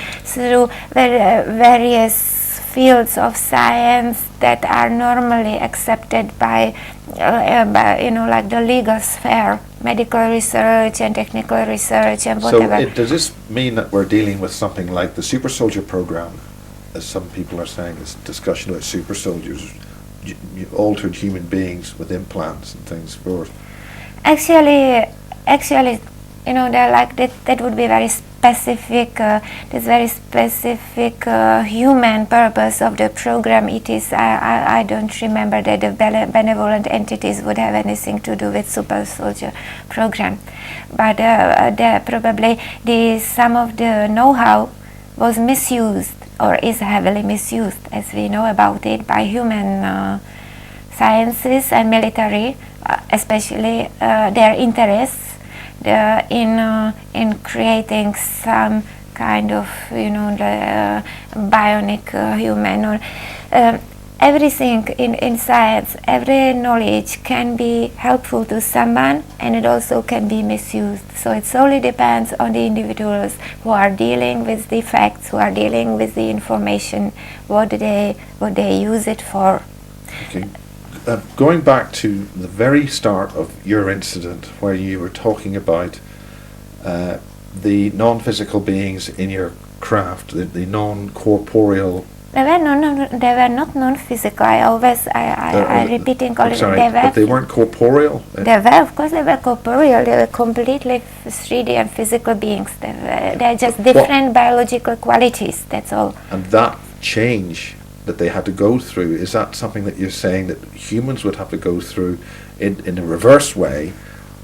various fields of science that are normally accepted by like the legal sphere, medical research and technical research and whatever. So does this mean that we're dealing with something like the super soldier program, as some people are saying, this discussion about super soldiers, altered human beings with implants and things forth? Actually, they're like that would be very specific, this very specific human purpose of the program. It is, I don't remember that the benevolent entities would have anything to do with super soldier program, but probably some of the know-how was misused or is heavily misused, as we know about it, by human sciences and military, especially their interests in creating some kind of the bionic human, or everything in science. Every knowledge can be helpful to someone, and it also can be misused. So it solely depends on the individuals who are dealing with the facts, who are dealing with the information, what they use it for. Okay. Going back to the very start of your incident, where you were talking about the non-physical beings in your craft, the non-corporeal. They were not non-physical. I repeating all. But they weren't corporeal. They were, of course, they were corporeal. They were completely 3D and physical beings. They're just different biological qualities. That's all. And that change that they had to go through, is that something that you're saying that humans would have to go through in a reverse way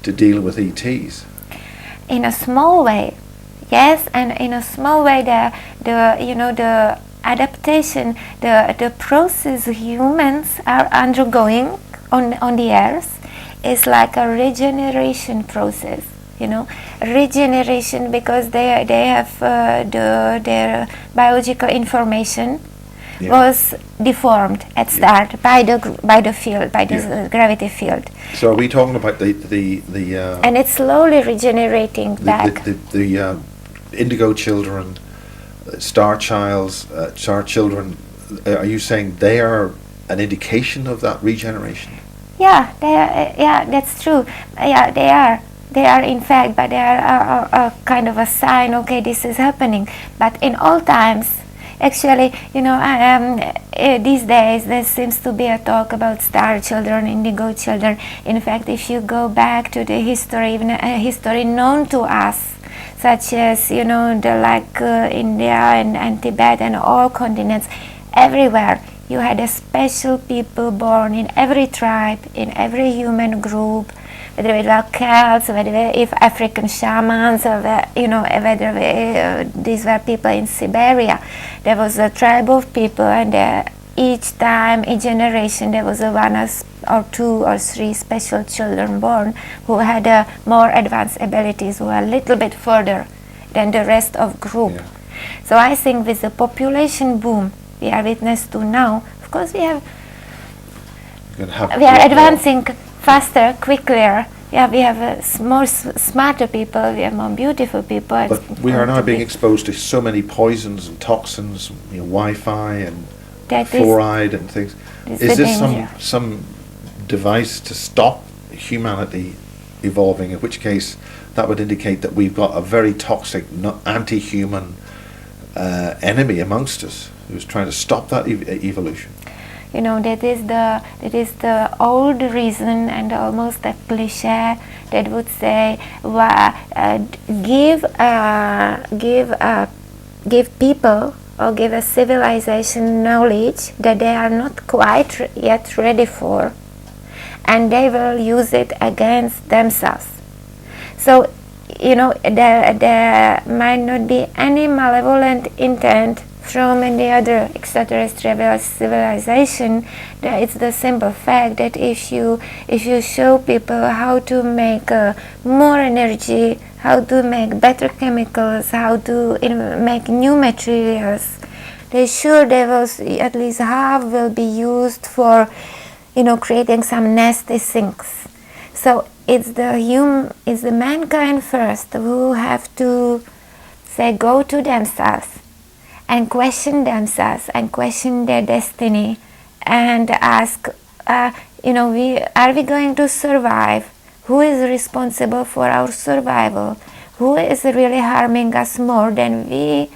to deal with ETs? In a small way, yes, and in a small way the adaptation, the process humans are undergoing on the earth is like a regeneration process. Regeneration, because they have their biological information was deformed at start by the field, by the gravity field. So are we talking about the and it's slowly regenerating back. The indigo children, star children, are you saying they are an indication of that regeneration? Yeah, yeah, that's true. Yeah, they are. They are in fact, but they are a kind of a sign. Okay, this is happening. But in all times, actually, these days there seems to be a talk about star children, indigo children. In fact, if you go back to the history, even history known to us, such as India and Tibet and all continents, everywhere. You had a special people born in every tribe, in every human group, whether it were Celts, whether if African shamans, or whether these were people in Siberia. There was a tribe of people, and each time, each generation, there was one or two or three special children born who had more advanced abilities, who were a little bit further than the rest of group. Yeah. So I think with the population boom we are witness to now, of course we are advancing faster, quicker. Yeah, we have more smarter people, we have more beautiful people. But we are now being exposed to so many poisons and toxins, Wi-Fi and fluoride and things. Is this some device to stop humanity evolving, in which case that would indicate that we've got a very toxic, anti-human enemy amongst us who's trying to stop that evolution? That is the old reason and almost a cliche that would say, give people or give a civilization knowledge that they are not quite yet ready for, and they will use it against themselves. So, there might not be any malevolent intent from any other extraterrestrial civilization. It's the simple fact that if you show people how to make more energy, how to make better chemicals, how to make new materials, they will, at least half will be used for creating some nasty things. So it's the mankind first who have to go to themselves and question themselves and question their destiny and ask, are we going to survive? Who is responsible for our survival? Who is really harming us more than we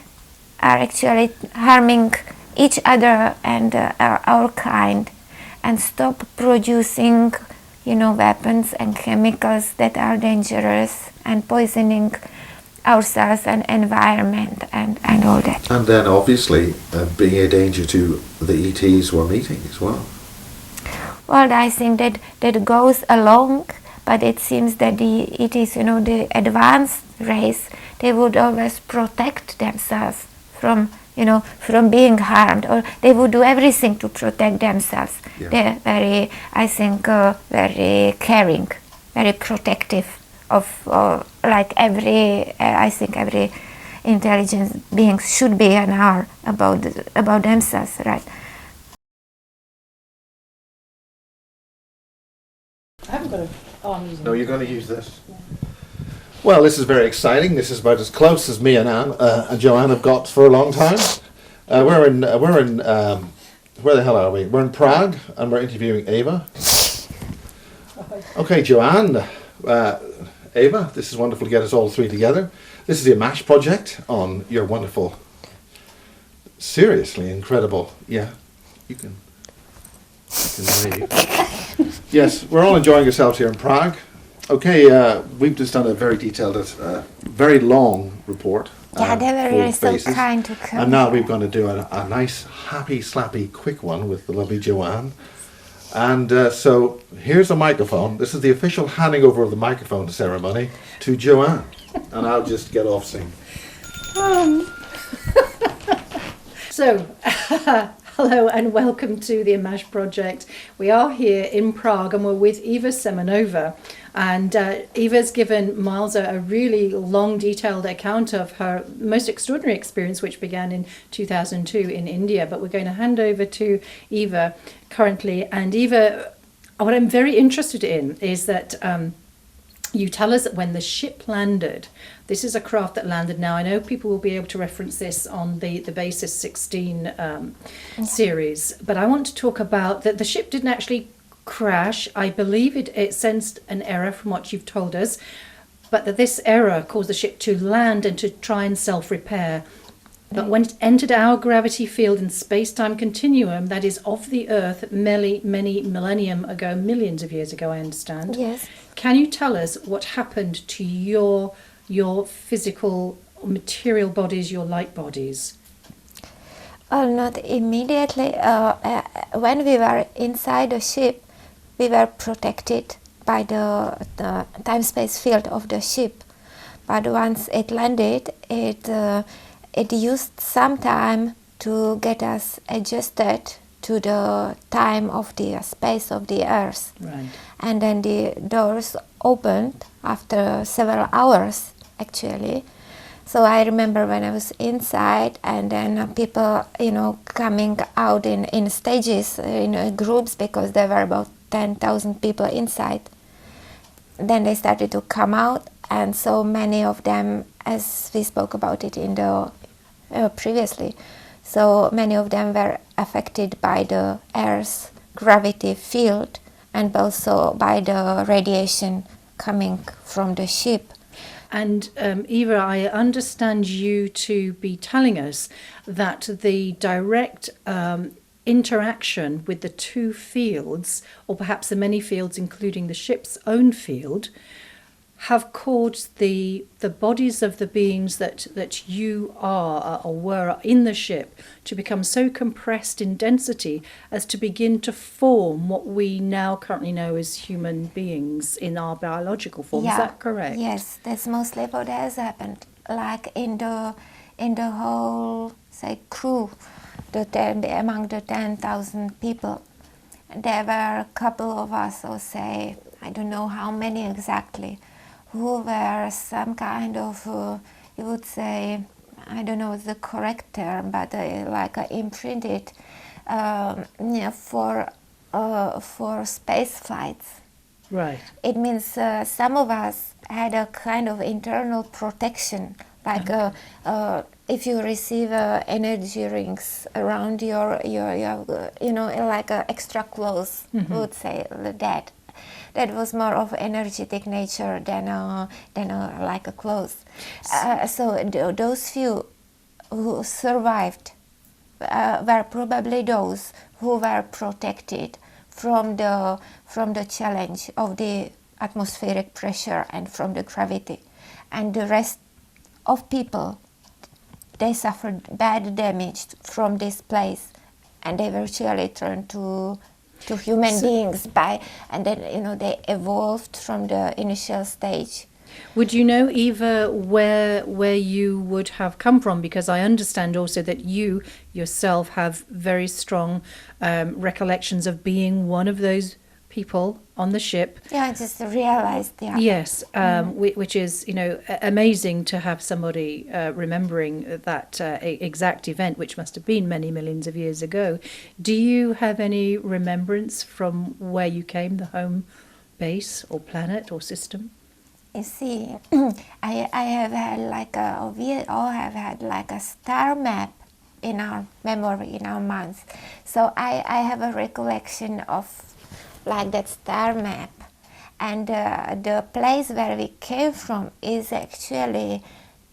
are actually harming each other and our kind? And stop producing, weapons and chemicals that are dangerous and poisoning ourselves and environment and all that. And then obviously being a danger to the ETs we're meeting as well. Well, I think that goes along, but it seems that the ETs, the advanced race, they would always protect themselves from being harmed, or they would do everything to protect themselves. Yeah. They're very, I think, very caring, very protective of, like every intelligent being should be and are about themselves, right? I haven't got I'm using No, you're going to use this. Yeah. Well, this is very exciting. This is about as close as me and Anne and Joanne have got for a long time. We're in where the hell are we? We're in Prague, and we're interviewing Eva. Okay, Joanne, Eva, this is wonderful to get us all three together. This is the AMMACH project on your wonderful, seriously incredible. Yeah, you can leave. Yes, we're all enjoying ourselves here in Prague. Okay, we've just done a very detailed, very long report. Yeah, they were really so kind to come. And now we're going to do a nice, happy, slappy, quick one with the lovely Joanne. And so here's a microphone. This is the official handing over of the microphone ceremony to Joanne. And I'll just get off singing. So, hello and welcome to the AMMACH project. We are here in Prague and we're with Eva Zemanova. And Eva's given Miles a really long, detailed account of her most extraordinary experience, which began in 2002 in India. But we're going to hand over to Eva currently. And Eva, what I'm very interested in is that you tell us that when the ship landed, this is a craft that landed now. I know people will be able to reference this on the Basis 16 series, but I want to talk about that the ship didn't actually crash. I believe it sensed an error from what you've told us, but that this error caused the ship to land and to try and self-repair. But when it entered our gravity field and space-time continuum, that is of the Earth, many millennium ago, millions of years ago, I understand. Yes. Can you tell us what happened to your physical material bodies, your light bodies? Not immediately. When we were inside the ship, we were protected by the time-space field of the ship. But once it landed, it used some time to get us adjusted to the time of the space of the Earth. Right. And then the doors opened after several hours, actually. So I remember when I was inside, and then people, coming out in stages, groups, because there were about 10,000 people inside. Then they started to come out, and so many of them, as we spoke about it in the previously, so many of them were affected by the Earth's gravity field and also by the radiation coming from the ship. And Eva, I understand you to be telling us that the direct interaction with the two fields, or perhaps the many fields, including the ship's own field, have caused the bodies of the beings that you are or were in the ship to become so compressed in density as to begin to form what we now currently know as human beings in our biological form. Yeah. Is that correct? Yes, that's mostly what has happened. Like in the whole, say, crew, among the 10,000 people, there were a couple of us, or say, I don't know how many exactly, who were some kind of, you would say, I don't know the correct term, but imprinted for space flights. Right. It means some of us had a kind of internal protection, like if you receive energy rings around your like extra clothes, would say that. That was more of energetic nature than like a clothes. So those few who survived were probably those who were protected from the challenge of the atmospheric pressure and from the gravity, and the rest of people, they suffered bad damage from this place, and they virtually turned to human beings and then they evolved from the initial stage. Would you know, Eva, where you would have come from? Because I understand also that you yourself have very strong recollections of being one of those people on the ship. Yeah, I just realized. Yeah. Yes, which is amazing to have somebody remembering that exact event, which must have been many millions of years ago. Do you have any remembrance from where you came, the home base or planet or system? You see, I have had we all have had like a star map in our memory, in our minds. So I have a recollection of like that star map, and the place where we came from is actually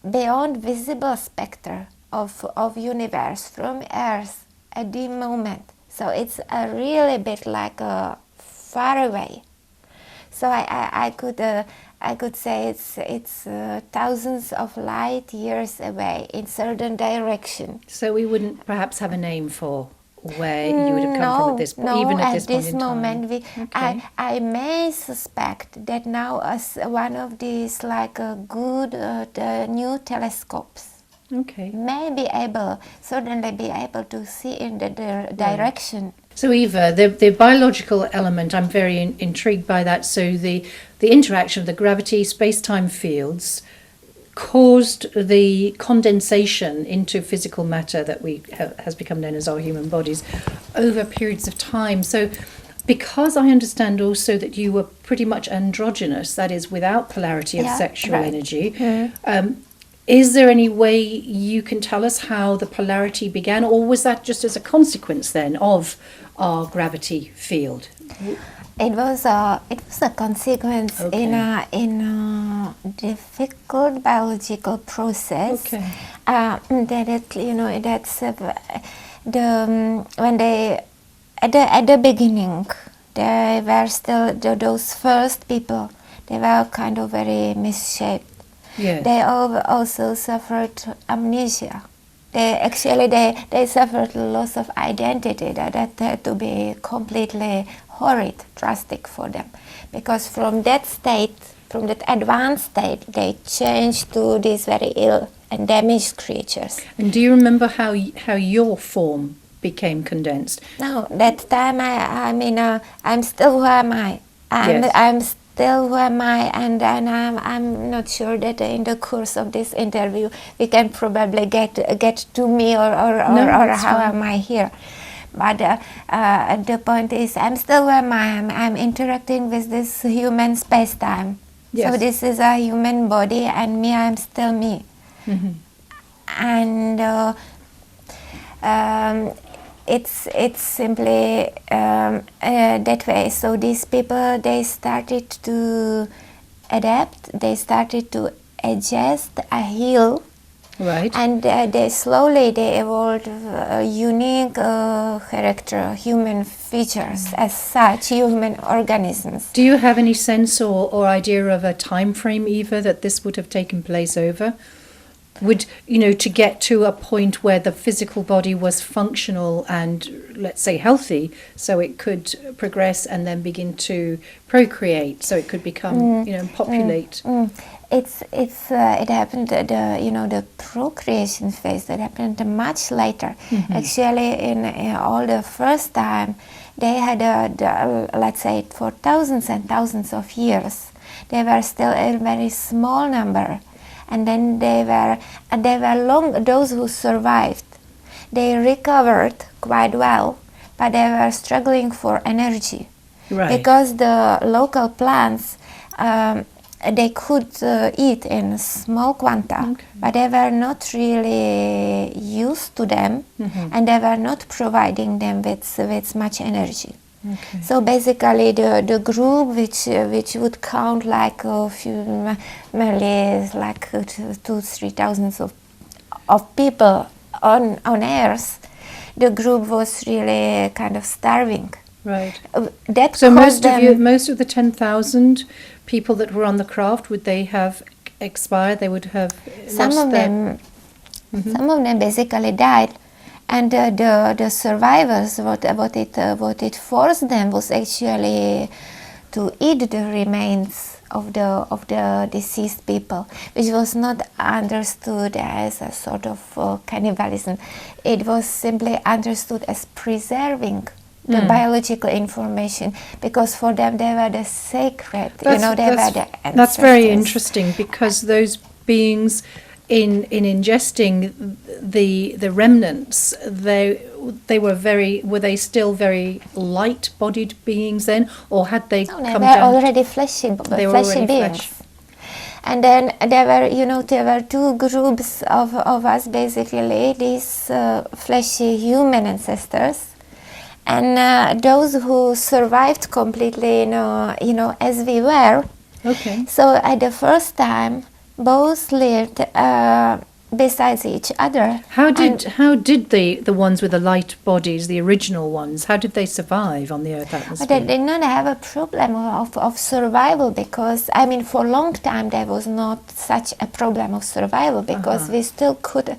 beyond visible spectra of universe from Earth at the moment. So it's a really bit like far away. So I could say it's thousands of light years away in certain direction. So we wouldn't perhaps have a name for where you would have come from at this point, even at this point in time. Moment, I may suspect that now as one of these good the new telescopes may certainly be able to see in the direction. So Eva, the biological element, I'm very intrigued by that. So the interaction of the gravity space-time fields caused the condensation into physical matter that has become known as our human bodies over periods of time. So because I understand also that you were pretty much androgynous, that is without polarity of sexual energy, is there any way you can tell us how the polarity began, or was that just as a consequence then of our gravity field? It was a consequence in a difficult biological process. Okay. That's when they at the beginning they were still those first people. They were kind of very misshaped. Yes. They also suffered amnesia. They suffered loss of identity that had to be completely horrid, drastic for them, because from that advanced state, they changed to these very ill and damaged creatures. And do you remember how your form became condensed? No, that time I'm still who am I. I'm still who am I, and I'm not sure that in the course of this interview we can probably get to me or how am I here. But the point is, I'm still who am I. I'm interacting with this human space-time. Yes. So this is a human body, and me, I'm still me. Mm-hmm. And it's simply that way. So these people, they started to adapt, they started to adjust, heal, Right. and they slowly evolved unique character, human features as such, human organisms. Do you have any sense or idea of a time frame, Eva, that this would have taken place over? Would, to get to a point where the physical body was functional and, let's say, healthy, so it could progress and then begin to procreate, so it could become, populate? It happened the procreation phase that happened much later. Mm-hmm. Actually, in all the first time, they had let's say for thousands and thousands of years, they were still a very small number. And then they were long. Those who survived, they recovered quite well, but they were struggling for energy, Right. because the local plants they could eat in small quanta, Okay. but they were not really used to them, Mm-hmm. and they were not providing them with much energy. Okay. So basically, the group which would count like a few merely like 2,000-3,000 of people on Earth, the group was really kind of starving. Right. That So caused most of the 10,000 people that were on the craft, would they have expired? They would have some lost of their... them, Mhm. some of them basically died. And the survivors, what it forced them was actually to eat the remains of the deceased people, which was not understood as a sort of cannibalism. It was simply understood as preserving the biological information, because for them they were the sacred. They were the ancestors. That's very interesting, because those beings, in ingesting the remnants, were they still very light-bodied beings then, or had they No, they come were down? already fleshy They were already beings. flesh. And then there were two groups of us, basically, these fleshy human ancestors, and those who survived completely, as we were. Okay. So at the first time, both lived besides each other. How did the ones with the light bodies, the original ones, how did they survive on the Earth But atmosphere? they did not have a problem of survival, because, for a long time there was not such a problem of survival, because we still could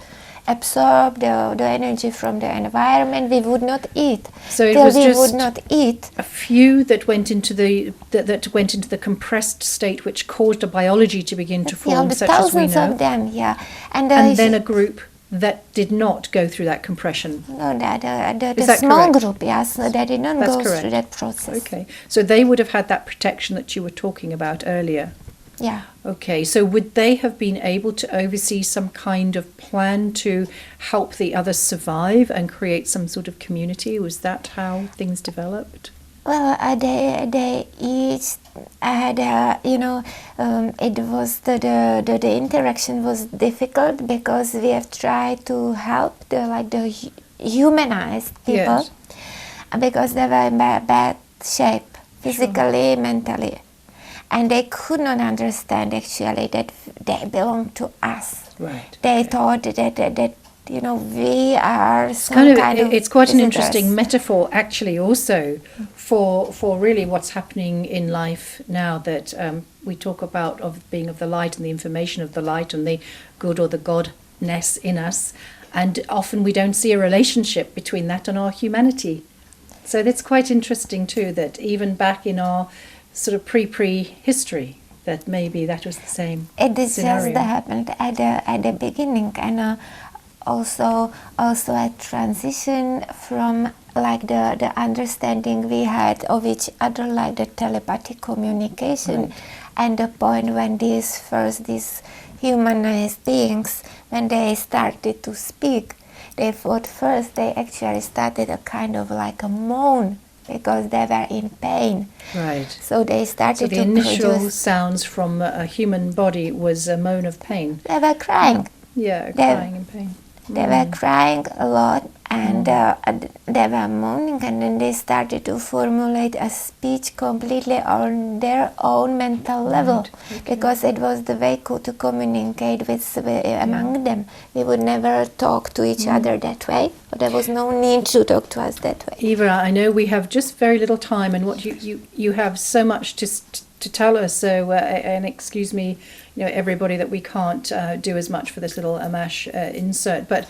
absorb the energy from the environment. We would not eat. So it Till was we just would not eat. a few that went into the compressed state, which caused a biology to begin to form, the such as we thousands know. of them, yeah. And And then a group that did not go through that compression. no, the Is that small correct? group, yes, they did not That's go correct. through that process. Okay, so they would have had that protection that you were talking about earlier. Yeah. Okay, so would they have been able to oversee some kind of plan to help the others survive and create some sort of community? Was that how things developed? Well, they each had, it was the interaction was difficult, because we have tried to help the humanized people, Yes. because they were in bad shape. physically, mentally. And they could not understand actually that they belong to us. Right. They thought that we are It's quite an visitors. interesting metaphor, actually, also for really what's happening in life now, that we talk about of being of the light and the information of the light and the good or the godness in us, and often we don't see a relationship between that and our humanity. So that's quite interesting too, that even back in our sort of pre-history, that maybe that was the same It is scenario. just happened at the beginning, and also a transition from like the understanding we had of each other, like the telepathic communication, Right. and the point when these humanized beings, when they started to speak, they thought first they actually started a kind of like a moan because they were in pain. Right. So they started So the to initial produce. sounds from a human body was a moan of pain. They were crying. Yeah, They- crying in pain. They were crying a lot, and they were moaning, and then they started to formulate a speech completely on their own mental level, because it was the way to communicate among them. We would never talk to each other that way, but there was no need to talk to us that way. Eva, I know we have just very little time, and what you have so much to tell us. So, and excuse me, everybody, that we can't do as much for this little AMMACH insert. But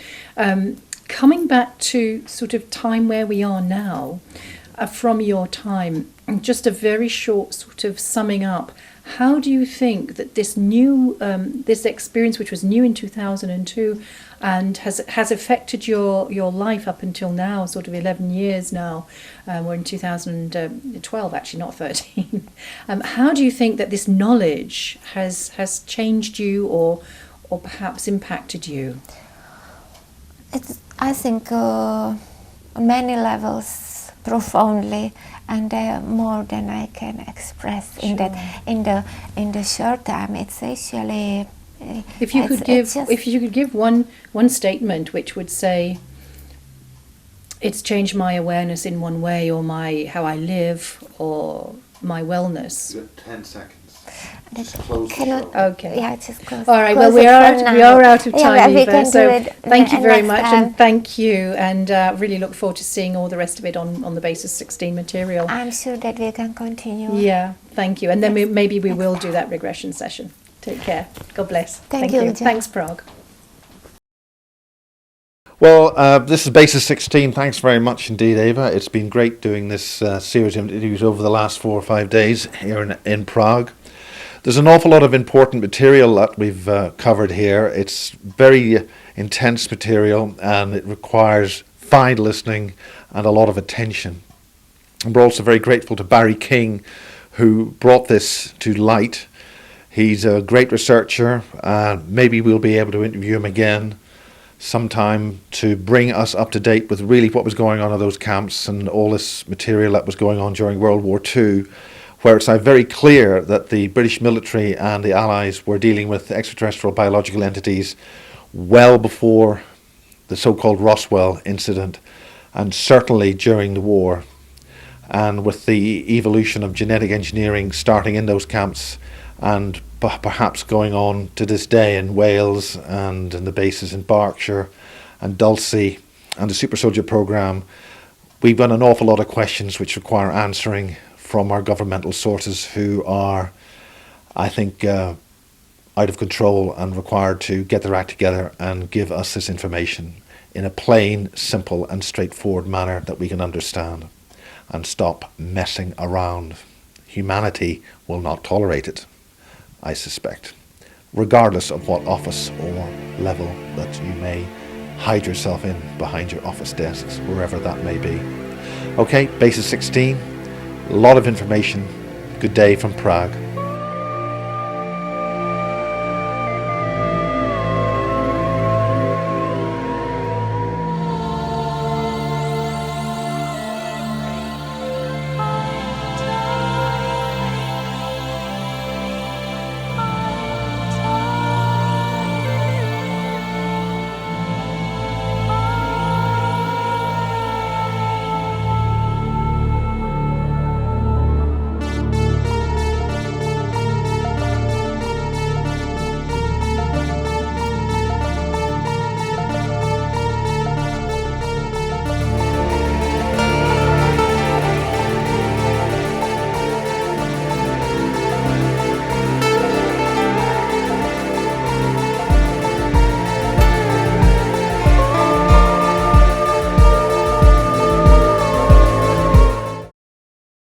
coming back to sort of time where we are now, from your time, just a very short sort of summing up. How do you think that this new, this experience, which was new in 2002, and has affected your life up until now, sort of 11 years now? We're in 2012, actually, not 13. How do you think that this knowledge has changed you, or perhaps impacted you? I think on many levels, profoundly, and more than I can express. Sure. In the short time. It's actually. If you could give one statement which would say, it's changed my awareness in one way, or how I live, or my wellness. 10 seconds. Okay. Yeah, just close. All right. Close Well, it we are out of Yeah, time, we Eva. can do So it thank you very next much, time. and thank you, and really look forward to seeing all the rest of it on the basis 16 material. I'm sure that we can continue. Yeah, thank you, and then Yes. maybe we Next will time. do that regression session. Take care. God bless. Thank you, Jo. Thanks, Prague. Well, this is Basis 16. Thanks very much indeed, Eva. It's been great doing this series of interviews over the last 4 or 5 days here in Prague. There's an awful lot of important material that we've covered here. It's very intense material, and it requires fine listening and a lot of attention. And we're also very grateful to Barry King, who brought this to light. He's a great researcher, and maybe we'll be able to interview him again sometime to bring us up to date with really what was going on in those camps and all this material that was going on during World War II, where it's now very clear that the British military and the Allies were dealing with extraterrestrial biological entities well before the so-called Roswell incident, and certainly during the war. And with the evolution of genetic engineering starting in those camps, and perhaps going on to this day in Wales and in the bases in Berkshire and Dulce and the Super Soldier program, we've got an awful lot of questions which require answering from our governmental sources, who are, I think, out of control and required to get their act together and give us this information in a plain, simple and straightforward manner that we can understand, and stop messing around. Humanity will not tolerate it, I suspect, regardless of what office or level that you may hide yourself in behind your office desks, wherever that may be. Okay, Basis 16, a lot of information. Good day from Prague.